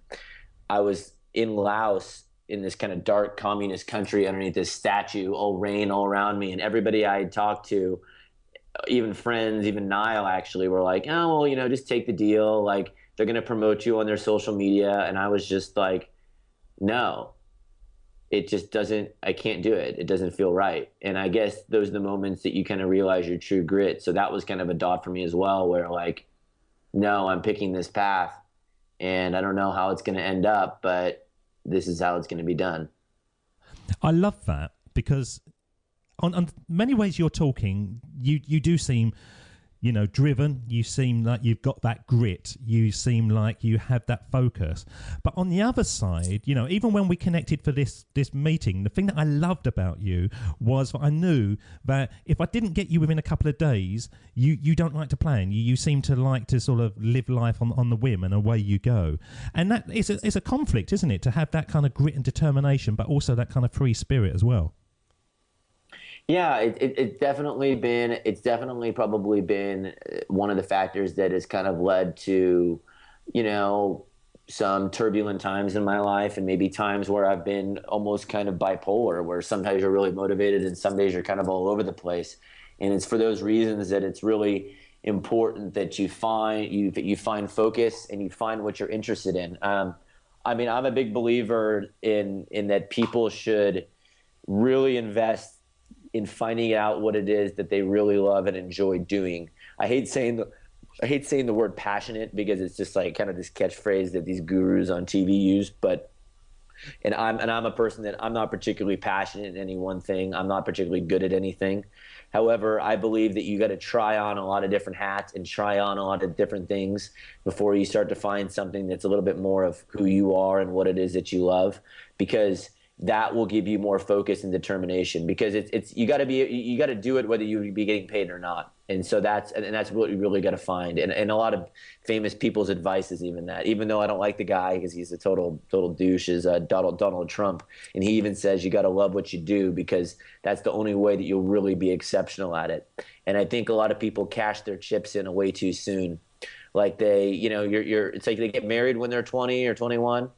I was in Laos, in this kind of dark communist country underneath this statue, all rain all around me. And everybody I had talked to, even friends, even Niall actually, were like, oh, well, you know, just take the deal. Like, they're going to promote you on their social media. And I was just like, no, it just doesn't, I can't do it. It doesn't feel right. And I guess those are the moments that you kind of realize your true grit. So that was kind of a dot for me as well, where like, no, I'm picking this path and I don't know how it's going to end up, but this is how it's going to be done. I love that, because on many ways you're talking, you do seem, you know, driven. You seem like you've got that grit. You seem like you have that focus. But on the other side, you know, even when we connected for this meeting, the thing that I loved about you was I knew that if I didn't get you within a couple of days, you don't like to plan. You seem to like to sort of live life on the whim, and away you go. And that is a conflict, isn't it? To have that kind of grit and determination, but also that kind of free spirit as well. Yeah, it's definitely probably been one of the factors that has kind of led to, you know, some turbulent times in my life, and maybe times where I've been almost kind of bipolar, where sometimes you're really motivated and some days you're kind of all over the place. And it's for those reasons that it's really important that you find focus and you find what you're interested in. I mean, I'm a big believer in that people should really invest in finding out what it is that they really love and enjoy doing. I hate saying the word passionate, because it's just like kind of this catchphrase that these gurus on TV use. But I'm a person that I'm not particularly passionate in any one thing. I'm not particularly good at anything. However, I believe that you got to try on a lot of different hats and try on a lot of different things before you start to find something that's a little bit more of who you are and what it is that you love, because that will give you more focus and determination, because you got to do it whether you be getting paid or not. And so that's what you really got to find. And a lot of famous people's advice is even that, even though I don't like the guy because he's a total douche, is Donald Trump. And he even says you got to love what you do, because that's the only way that you'll really be exceptional at it. And I think a lot of people cash their chips in way too soon. Like it's like they get married when they're 20 or 21.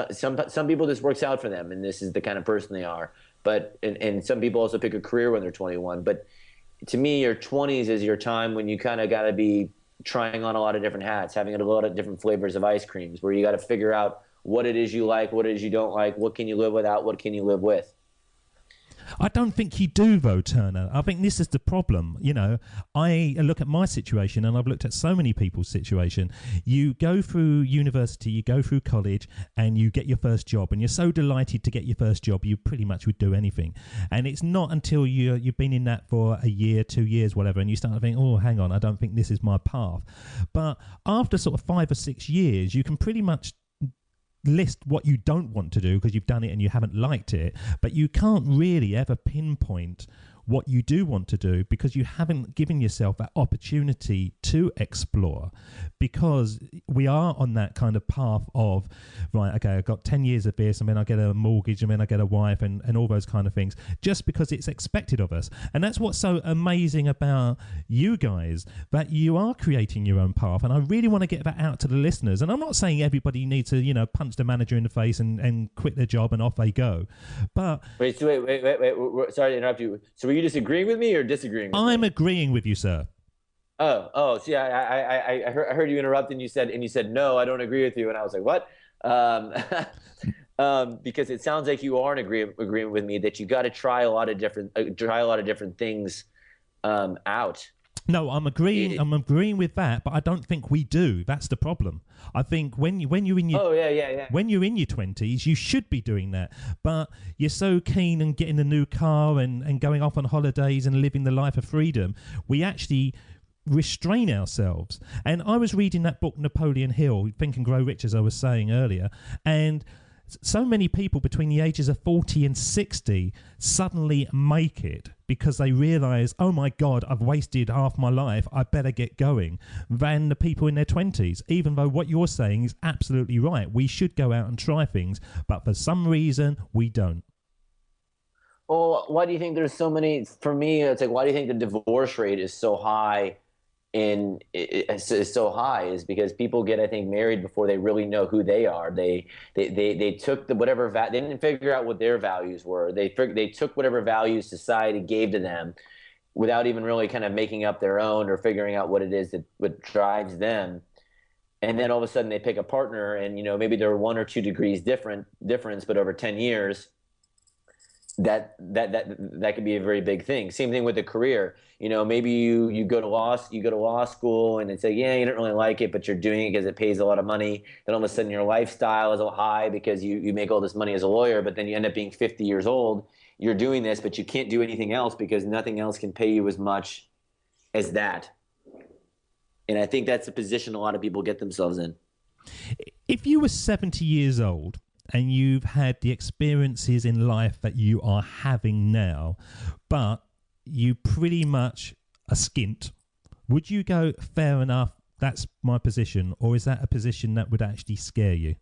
Some people, this works out for them, and this is the kind of person they are. But and some people also pick a career when they're 21. But to me, your 20s is your time when you kind of got to be trying on a lot of different hats, having a lot of different flavors of ice creams, where you got to figure out what it is you like, what it is you don't like, what can you live without, what can you live with. I don't think you do, though, Turner. I think this is the problem. You know, I look at my situation, and I've looked at so many people's situation. You go through university, you go through college, and you get your first job, and you're so delighted to get your first job, you pretty much would do anything. And it's not until you've been in that for a year, 2 years, whatever, and you start to think, oh, hang on, I don't think this is my path. But after sort of 5 or 6 years, you can pretty much list what you don't want to do because you've done it and you haven't liked it, but you can't really ever pinpoint what you do want to do because you haven't given yourself that opportunity to explore, because we are on that kind of path of, right, okay, I've got 10 years of this, and then I get a mortgage, and then I get a wife, and all those kind of things, just because it's expected of us. And that's what's so amazing about you guys, that you are creating your own path. And I really want to get that out to the listeners. And I'm not saying everybody needs to, you know, punch the manager in the face and quit their job and off they go. But wait, sorry to interrupt you. So were you just agreeing with me or disagreeing with me? I'm agreeing with you, sir. Oh, see, I heard you interrupt, and you said no, I don't agree with you, and I was like, what? Because it sounds like you are in agreement with me that you got to try a lot of different things out. No, I'm agreeing with that, but I don't think we do. That's the problem. I think when you're in your when you're in your 20s, you should be doing that. But you're so keen on getting a new car and going off on holidays and living the life of freedom, we actually restrain ourselves. And I was reading that book, Napoleon Hill, Think and Grow Rich, as I was saying earlier, and so many people between the ages of 40 and 60 suddenly make it because they realise, oh my God, I've wasted half my life, I better get going, than the people in their 20s, even though what you're saying is absolutely right. We should go out and try things, but for some reason, we don't. Well, why do you think there's so many, for me, it's like, why do you think the divorce rate is so high is so high is because people get, I think, married before they really know who they are. They took they didn't figure out what their values were. They took whatever values society gave to them without even really kind of making up their own or figuring out what it is that what drives them. And then all of a sudden they pick a partner, and maybe they're 1 or 2 degrees difference, but over 10 years, that could be a very big thing. Same thing with a career. Maybe you go to law school, and it's like, yeah, you don't really like it, but you're doing it because it pays a lot of money. Then all of a sudden your lifestyle is high because you make all this money as a lawyer, but then you end up being 50 years old. You're doing this, but you can't do anything else because nothing else can pay you as much as that. And I think that's the position a lot of people get themselves in. If you were 70 years old and you've had the experiences in life that you are having now, but you pretty much are skint, would you go, fair enough, that's my position? Or is that a position that would actually scare you?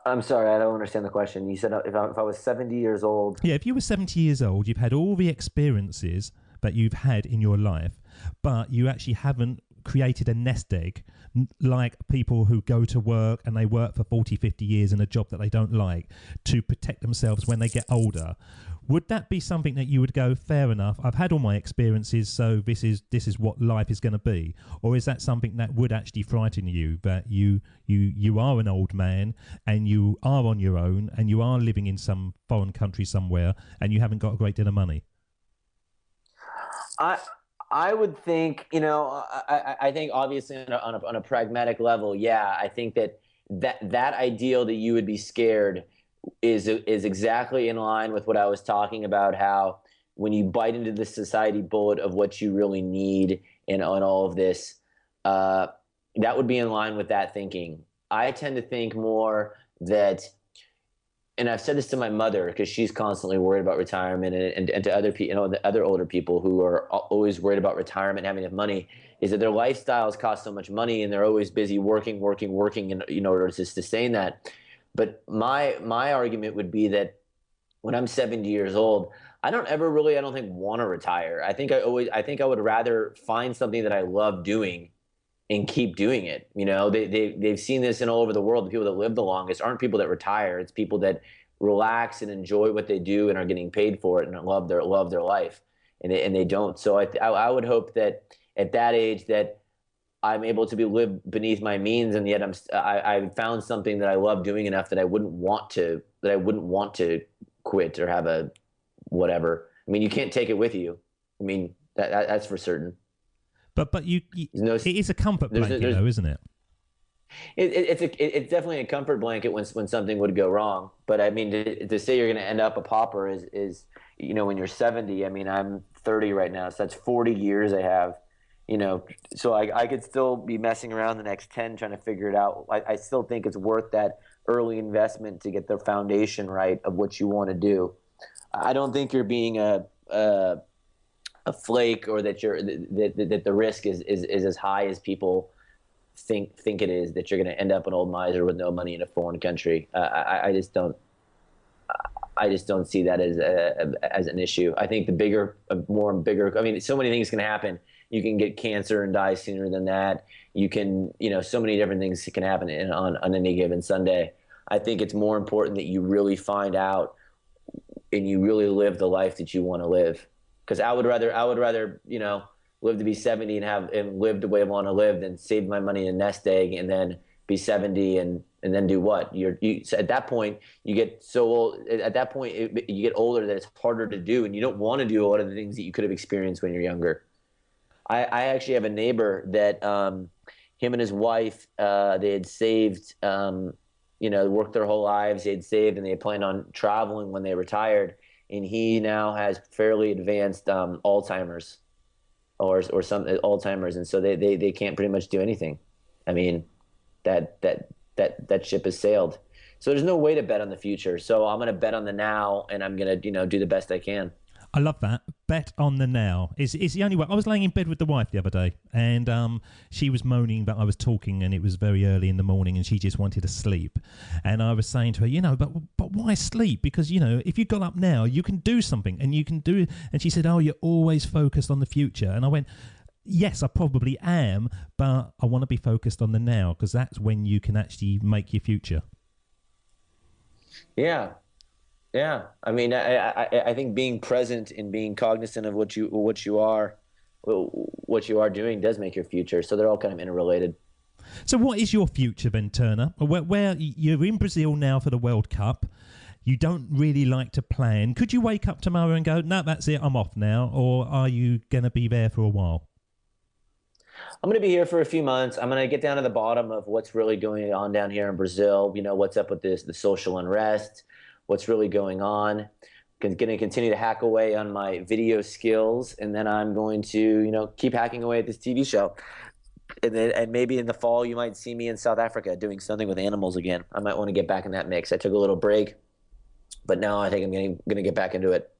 I'm sorry, I don't understand the question. You said if I was 70 years old. Yeah, if you were 70 years old, you've had all the experiences that you've had in your life, but you actually haven't created a nest egg like people who go to work and they work for 40, 50 years in a job that they don't like to protect themselves when they get older. Would that be something that you would go, fair enough, I've had all my experiences, so this is what life is going to be? Or is that something that would actually frighten you, that you are an old man and you are on your own and you are living in some foreign country somewhere and you haven't got a great deal of money? I would think, I think obviously on a pragmatic level, yeah, I think that ideal that you would be scared is exactly in line with what I was talking about, how when you bite into the society bullet of what you really need and on all of this, that would be in line with that thinking. I tend to think more that, and I've said this to my mother because she's constantly worried about retirement, and to other people, the other older people who are always worried about retirement and having enough money, is that their lifestyles cost so much money and they're always busy working in order to sustain that. But my argument would be that when I'm 70 years old, I don't think want to retire. I think I would rather find something that I love doing and keep doing it. They've seen this in all over the world. The people that live the longest aren't people that retire. It's people that relax and enjoy what they do and are getting paid for it and love their life, and they don't. So I would hope that at that age that I'm able to live beneath my means, and yet I found something that I love doing enough that I wouldn't want to quit or have a whatever. I mean, you can't take it with you. I mean, that's for certain. But it is a comfort blanket, though, isn't it? It's definitely a comfort blanket when something would go wrong. But I mean, to say you're going to end up a pauper is when you're 70. I mean, I'm 30 right now, so that's 40 years I have. So I could still be messing around the next 10 trying to figure it out. I still think it's worth that early investment to get the foundation right of what you want to do. I don't think you're being a flake, or that that the risk is as high as people think it is, that you're going to end up an old miser with no money in a foreign country. I just don't see that as an issue. I think more bigger. I mean, so many things can happen. You can get cancer and die sooner than that. You can, so many different things can happen on any given Sunday. I think it's more important that you really find out and you really live the life that you want to live. Because I would rather live to be 70 and live the way I want to live than save my money in a nest egg and then be 70 and then do what? So at that point you get so old. At that point you get older that it's harder to do, and you don't want to do a lot of the things that you could have experienced when you're younger. I actually have a neighbor that him and his wife they had saved, worked their whole lives. They had saved and they had planned on traveling when they retired. And he now has fairly advanced Alzheimer's or some Alzheimer's, and so they can't pretty much do anything. I mean, that ship has sailed. So there's no way to bet on the future. So I'm going to bet on the now, and I'm going to do the best I can. I love that. Bet on the now. It's the only way. I was laying in bed with the wife the other day, and she was moaning that I was talking, and it was very early in the morning, and she just wanted to sleep. And I was saying to her, but why sleep? Because, if you got up now, you can do something, and you can do it. And she said, oh, you're always focused on the future. And I went, Yes, I probably am, but I want to be focused on the now because that's when you can actually make your future. Yeah. Yeah. I mean, I think being present and being cognizant of what you are doing does make your future. So they're all kind of interrelated. So what is your future then, Turner? Where you're in Brazil now for the World Cup. You don't really like to plan. Could you wake up tomorrow and go, no, that's it, I'm off now? Or are you going to be there for a while? I'm going to be here for a few months. I'm going to get down to the bottom of what's really going on down here in Brazil. You know, what's up with the social unrest, what's really going on. I'm going to continue to hack away on my video skills, and then I'm going to, you know, keep hacking away at this TV show. And maybe in the fall, you might see me in South Africa doing something with animals again. I might want to get back in that mix. I took a little break, but now I think I'm going to get back into it.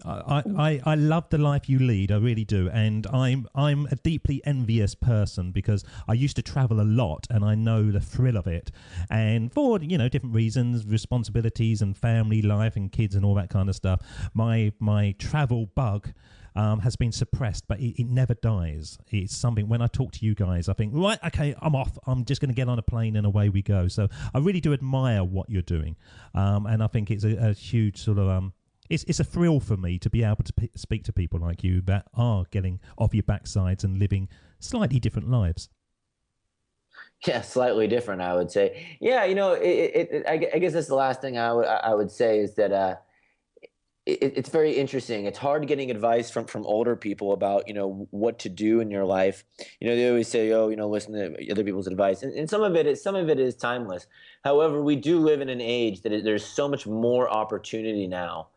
I love the life you lead, I really do, and I'm a deeply envious person because I used to travel a lot and I know the thrill of it, and for different reasons, responsibilities and family life and kids and all that kind of stuff, my travel bug has been suppressed, but it never dies. It's something, when I talk to you guys, I think, right, okay, I'm off. I'm just going to get on a plane and away we go. So I really do admire what you're doing, and I think it's a huge sort of It's a thrill for me to be able to speak to people like you that are getting off your backsides and living slightly different lives. Yeah, slightly different, I would say. Yeah, I guess that's the last thing I would say is that it's very interesting. It's hard getting advice from older people about what to do in your life. They always say, listen to other people's advice, and some of it is timeless. However, we do live in an age that there's so much more opportunity now.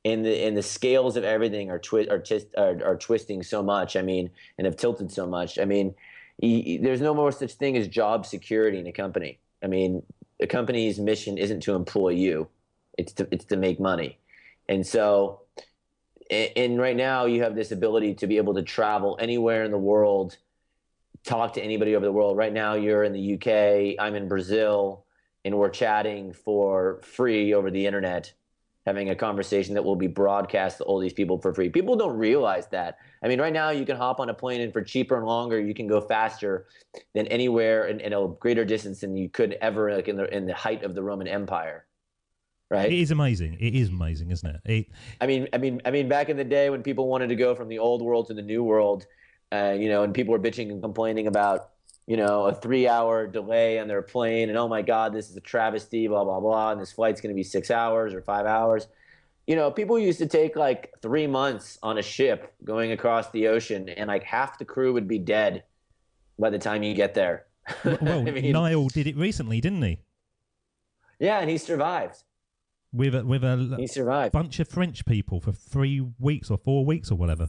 And the scales of everything are twisting so much. I mean, and have tilted so much. I mean, there's no more such thing as job security in a company. I mean, a company's mission isn't to employ you; it's to make money. And so, and right now you have this ability to be able to travel anywhere in the world, talk to anybody over the world. Right now you're in the UK, I'm in Brazil, and we're chatting for free over the internet, having a conversation that will be broadcast to all these people for free. People don't realize that. I mean, right now you can hop on a plane, and for cheaper and longer, you can go faster than anywhere in a greater distance than you could ever, like in the height of the Roman Empire. Right? It is amazing. It is amazing, isn't it? I mean, back in the day when people wanted to go from the old world to the new world, and people were bitching and complaining about, a 3-hour delay on their plane, and oh my God, this is a travesty, blah, blah, blah, and this flight's going to be 6 hours or 5 hours. People used to take like 3 months on a ship going across the ocean, and like half the crew would be dead by the time you get there. Well, Niall did it recently, didn't he? Yeah, and he survived. With he survived. Bunch of French people for 3 weeks or 4 weeks or whatever.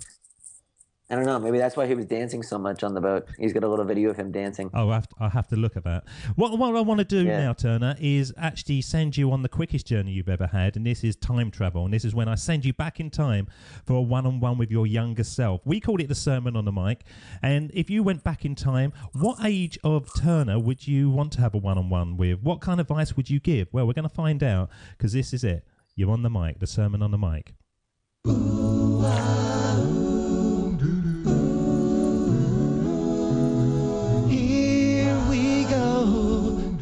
I don't know. Maybe that's why he was dancing so much on the boat. He's got a little video of him dancing. Oh, I'll have to look at that. What I want to do now, Turner, is actually send you on the quickest journey you've ever had, and this is time travel. And this is when I send you back in time for a one-on-one with your younger self. We called it the Sermon on the Mic. And if you went back in time, what age of Turner would you want to have a one-on-one with? What kind of advice would you give? Well, we're going to find out, because this is it. You're on the mic, the Sermon on the Mic.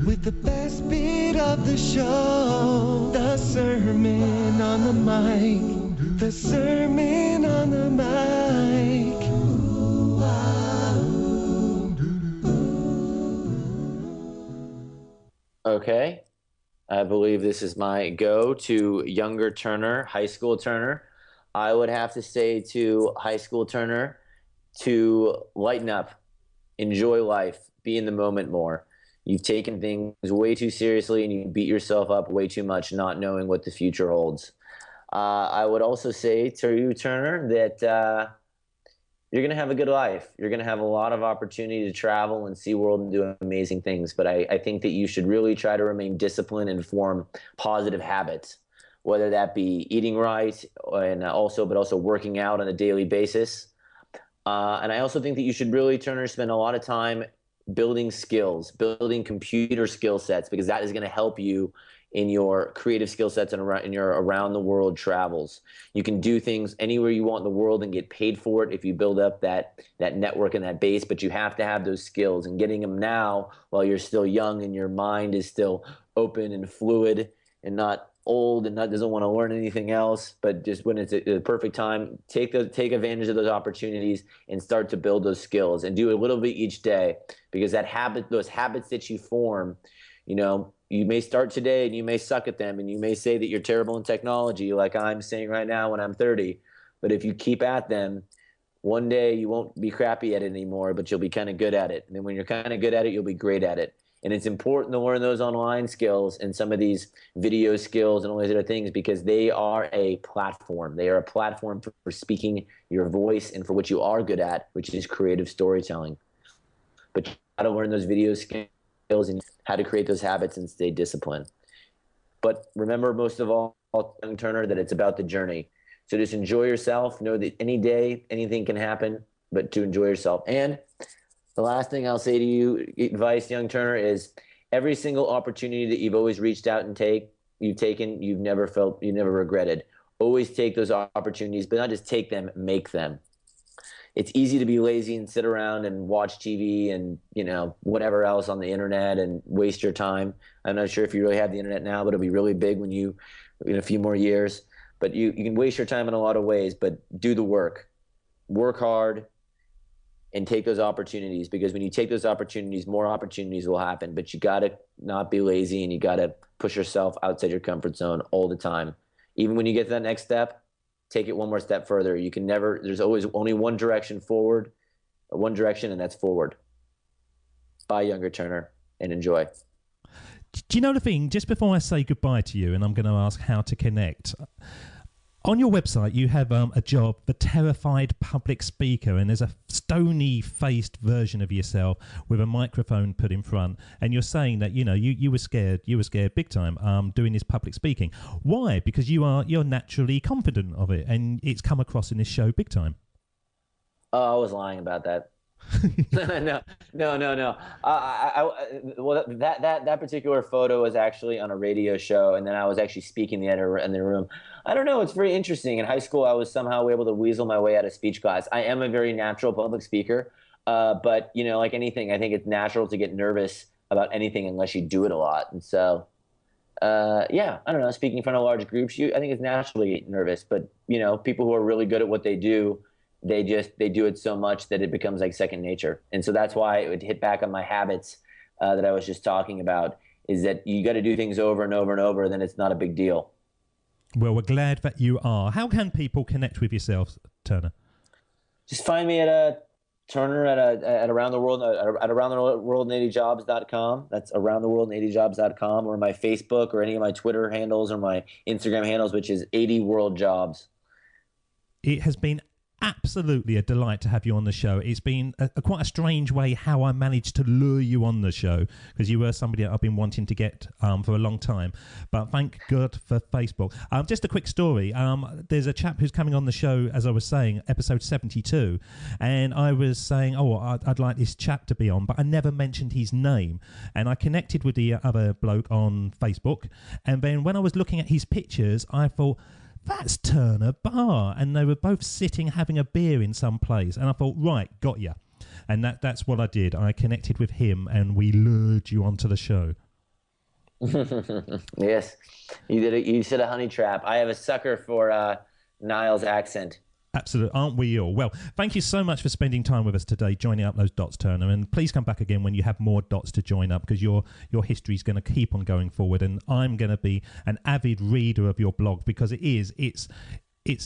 With the best bit of the show, the Sermon on the Mic, the Sermon on the Mic. Okay, I believe this is my go to younger Turner, high school Turner. I would have to say to high school Turner to lighten up, enjoy life, be in the moment more. You've taken things way too seriously, and you beat yourself up way too much not knowing what the future holds. I would also say to you, Turner, that you're going to have a good life. You're going to have a lot of opportunity to travel and see the world and do amazing things. But I think that you should really try to remain disciplined and form positive habits, whether that be eating right but also working out on a daily basis. And I also think that you should really, Turner, spend a lot of time building skills, building computer skill sets, because that is going to help you in your creative skill sets and in your around the world travels. You can do things anywhere you want in the world and get paid for it if you build up that network and that base, but you have to have those skills, and getting them now while you're still young and your mind is still open and fluid and not old and doesn't want to learn anything else, but just when it's a perfect time, take advantage of those opportunities and start to build those skills and do a little bit each day, because those habits that you form, you may start today and you may suck at them and you may say that you're terrible in technology like I'm saying right now when I'm 30, but if you keep at them, one day you won't be crappy at it anymore, but you'll be kind of good at it. And then when you're kind of good at it, you'll be great at it. And it's important to learn those online skills and some of these video skills and all these other things, because they are a platform. They are a platform for speaking your voice and for what you are good at, which is creative storytelling. But you got to learn those video skills and how to create those habits and stay disciplined. But remember, most of all, young Turner, that it's about the journey. So just enjoy yourself. Know that any day, anything can happen, but to enjoy yourself. And the last thing I'll say to you, advice, young Turner, is every single opportunity that you've always reached out and you've taken, you've never regretted. Always take those opportunities, but not just take them, make them. It's easy to be lazy and sit around and watch TV and, whatever else on the internet and waste your time. I'm not sure if you really have the internet now, but it'll be really big in a few more years. But you can waste your time in a lot of ways, but do the work. Work hard. And take those opportunities, because when you take those opportunities, more opportunities will happen. But you got to not be lazy, and you got to push yourself outside your comfort zone all the time. Even when you get to that next step, take it one more step further. There's always only one direction forward, and that's forward. Bye, younger Turner, and enjoy. Do you know the thing? Just before I say goodbye to you, and I'm going to ask how to connect. On your website, you have a job, the terrified public speaker, and there's a stony-faced version of yourself with a microphone put in front, and you're saying that you were scared big time doing this public speaking. Why? Because you're naturally confident of it, and it's come across in this show big time. Oh, I was lying about that. No. Well, that particular photo was actually on a radio show, and then I was actually speaking in the room. I don't know. It's very interesting. In high school, I was somehow able to weasel my way out of speech class. I am a very natural public speaker, but like anything, I think it's natural to get nervous about anything unless you do it a lot. And so, I don't know. Speaking in front of large groups, I think it's naturally nervous. But people who are really good at what they do, they do it so much that it becomes like second nature. And so that's why it would hit back on my habits that I was just talking about, is that you got to do things over and over and over, then it's not a big deal. Well, we're glad that you are. How can people connect with yourself, Turner? Just find me at Turner at around the world at aroundtheworld80jobs.com. That's aroundtheworld80jobs.com, or my Facebook, or any of my Twitter handles, or my Instagram handles, which is 80worldjobs. It has been absolutely a delight to have you on the show. It's been quite a strange way how I managed to lure you on the show, because you were somebody that I've been wanting to get for a long time. But thank God for Facebook. Just a quick story. There's a chap who's coming on the show, as I was saying, episode 72, and I was saying, I'd like this chap to be on, but I never mentioned his name. And I connected with the other bloke on Facebook, and then when I was looking at his pictures, I thought, that's Turner Barr, and they were both sitting having a beer in some place, and I thought, right, got ya. And that's what I did. I connected with him, and we lured you onto the show. Yes, you did it. You said a honey trap. I have a sucker for Niall's accent. Absolutely, aren't we all? Well, thank you so much for spending time with us today, joining up those dots, Turner, and please come back again when you have more dots to join up, because your history is going to keep on going forward, and I'm going to be an avid reader of your blog, because it's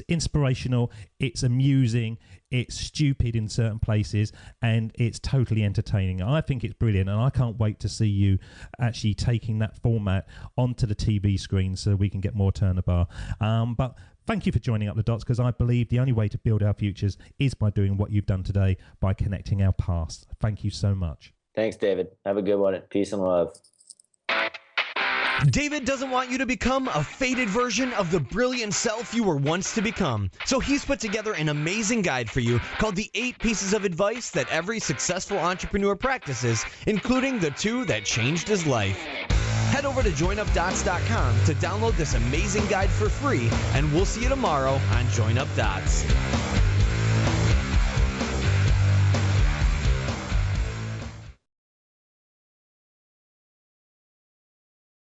inspirational, it's amusing, it's stupid in certain places, and it's totally entertaining. I think it's brilliant, and I can't wait to see you actually taking that format onto the TV screen so we can get more Turner Barr. But thank you for joining up the dots, because I believe the only way to build our futures is by doing what you've done today, by connecting our past. Thank you so much. Thanks, David. Have a good one. Peace and love. David doesn't want you to become a faded version of the brilliant self you were once to become. So he's put together an amazing guide for you called the 8 Pieces of Advice That Every Successful Entrepreneur Practices, including the 2 that changed his life. head over to joinupdots.com to download this amazing guide for free, and we'll see you tomorrow on Join Up Dots.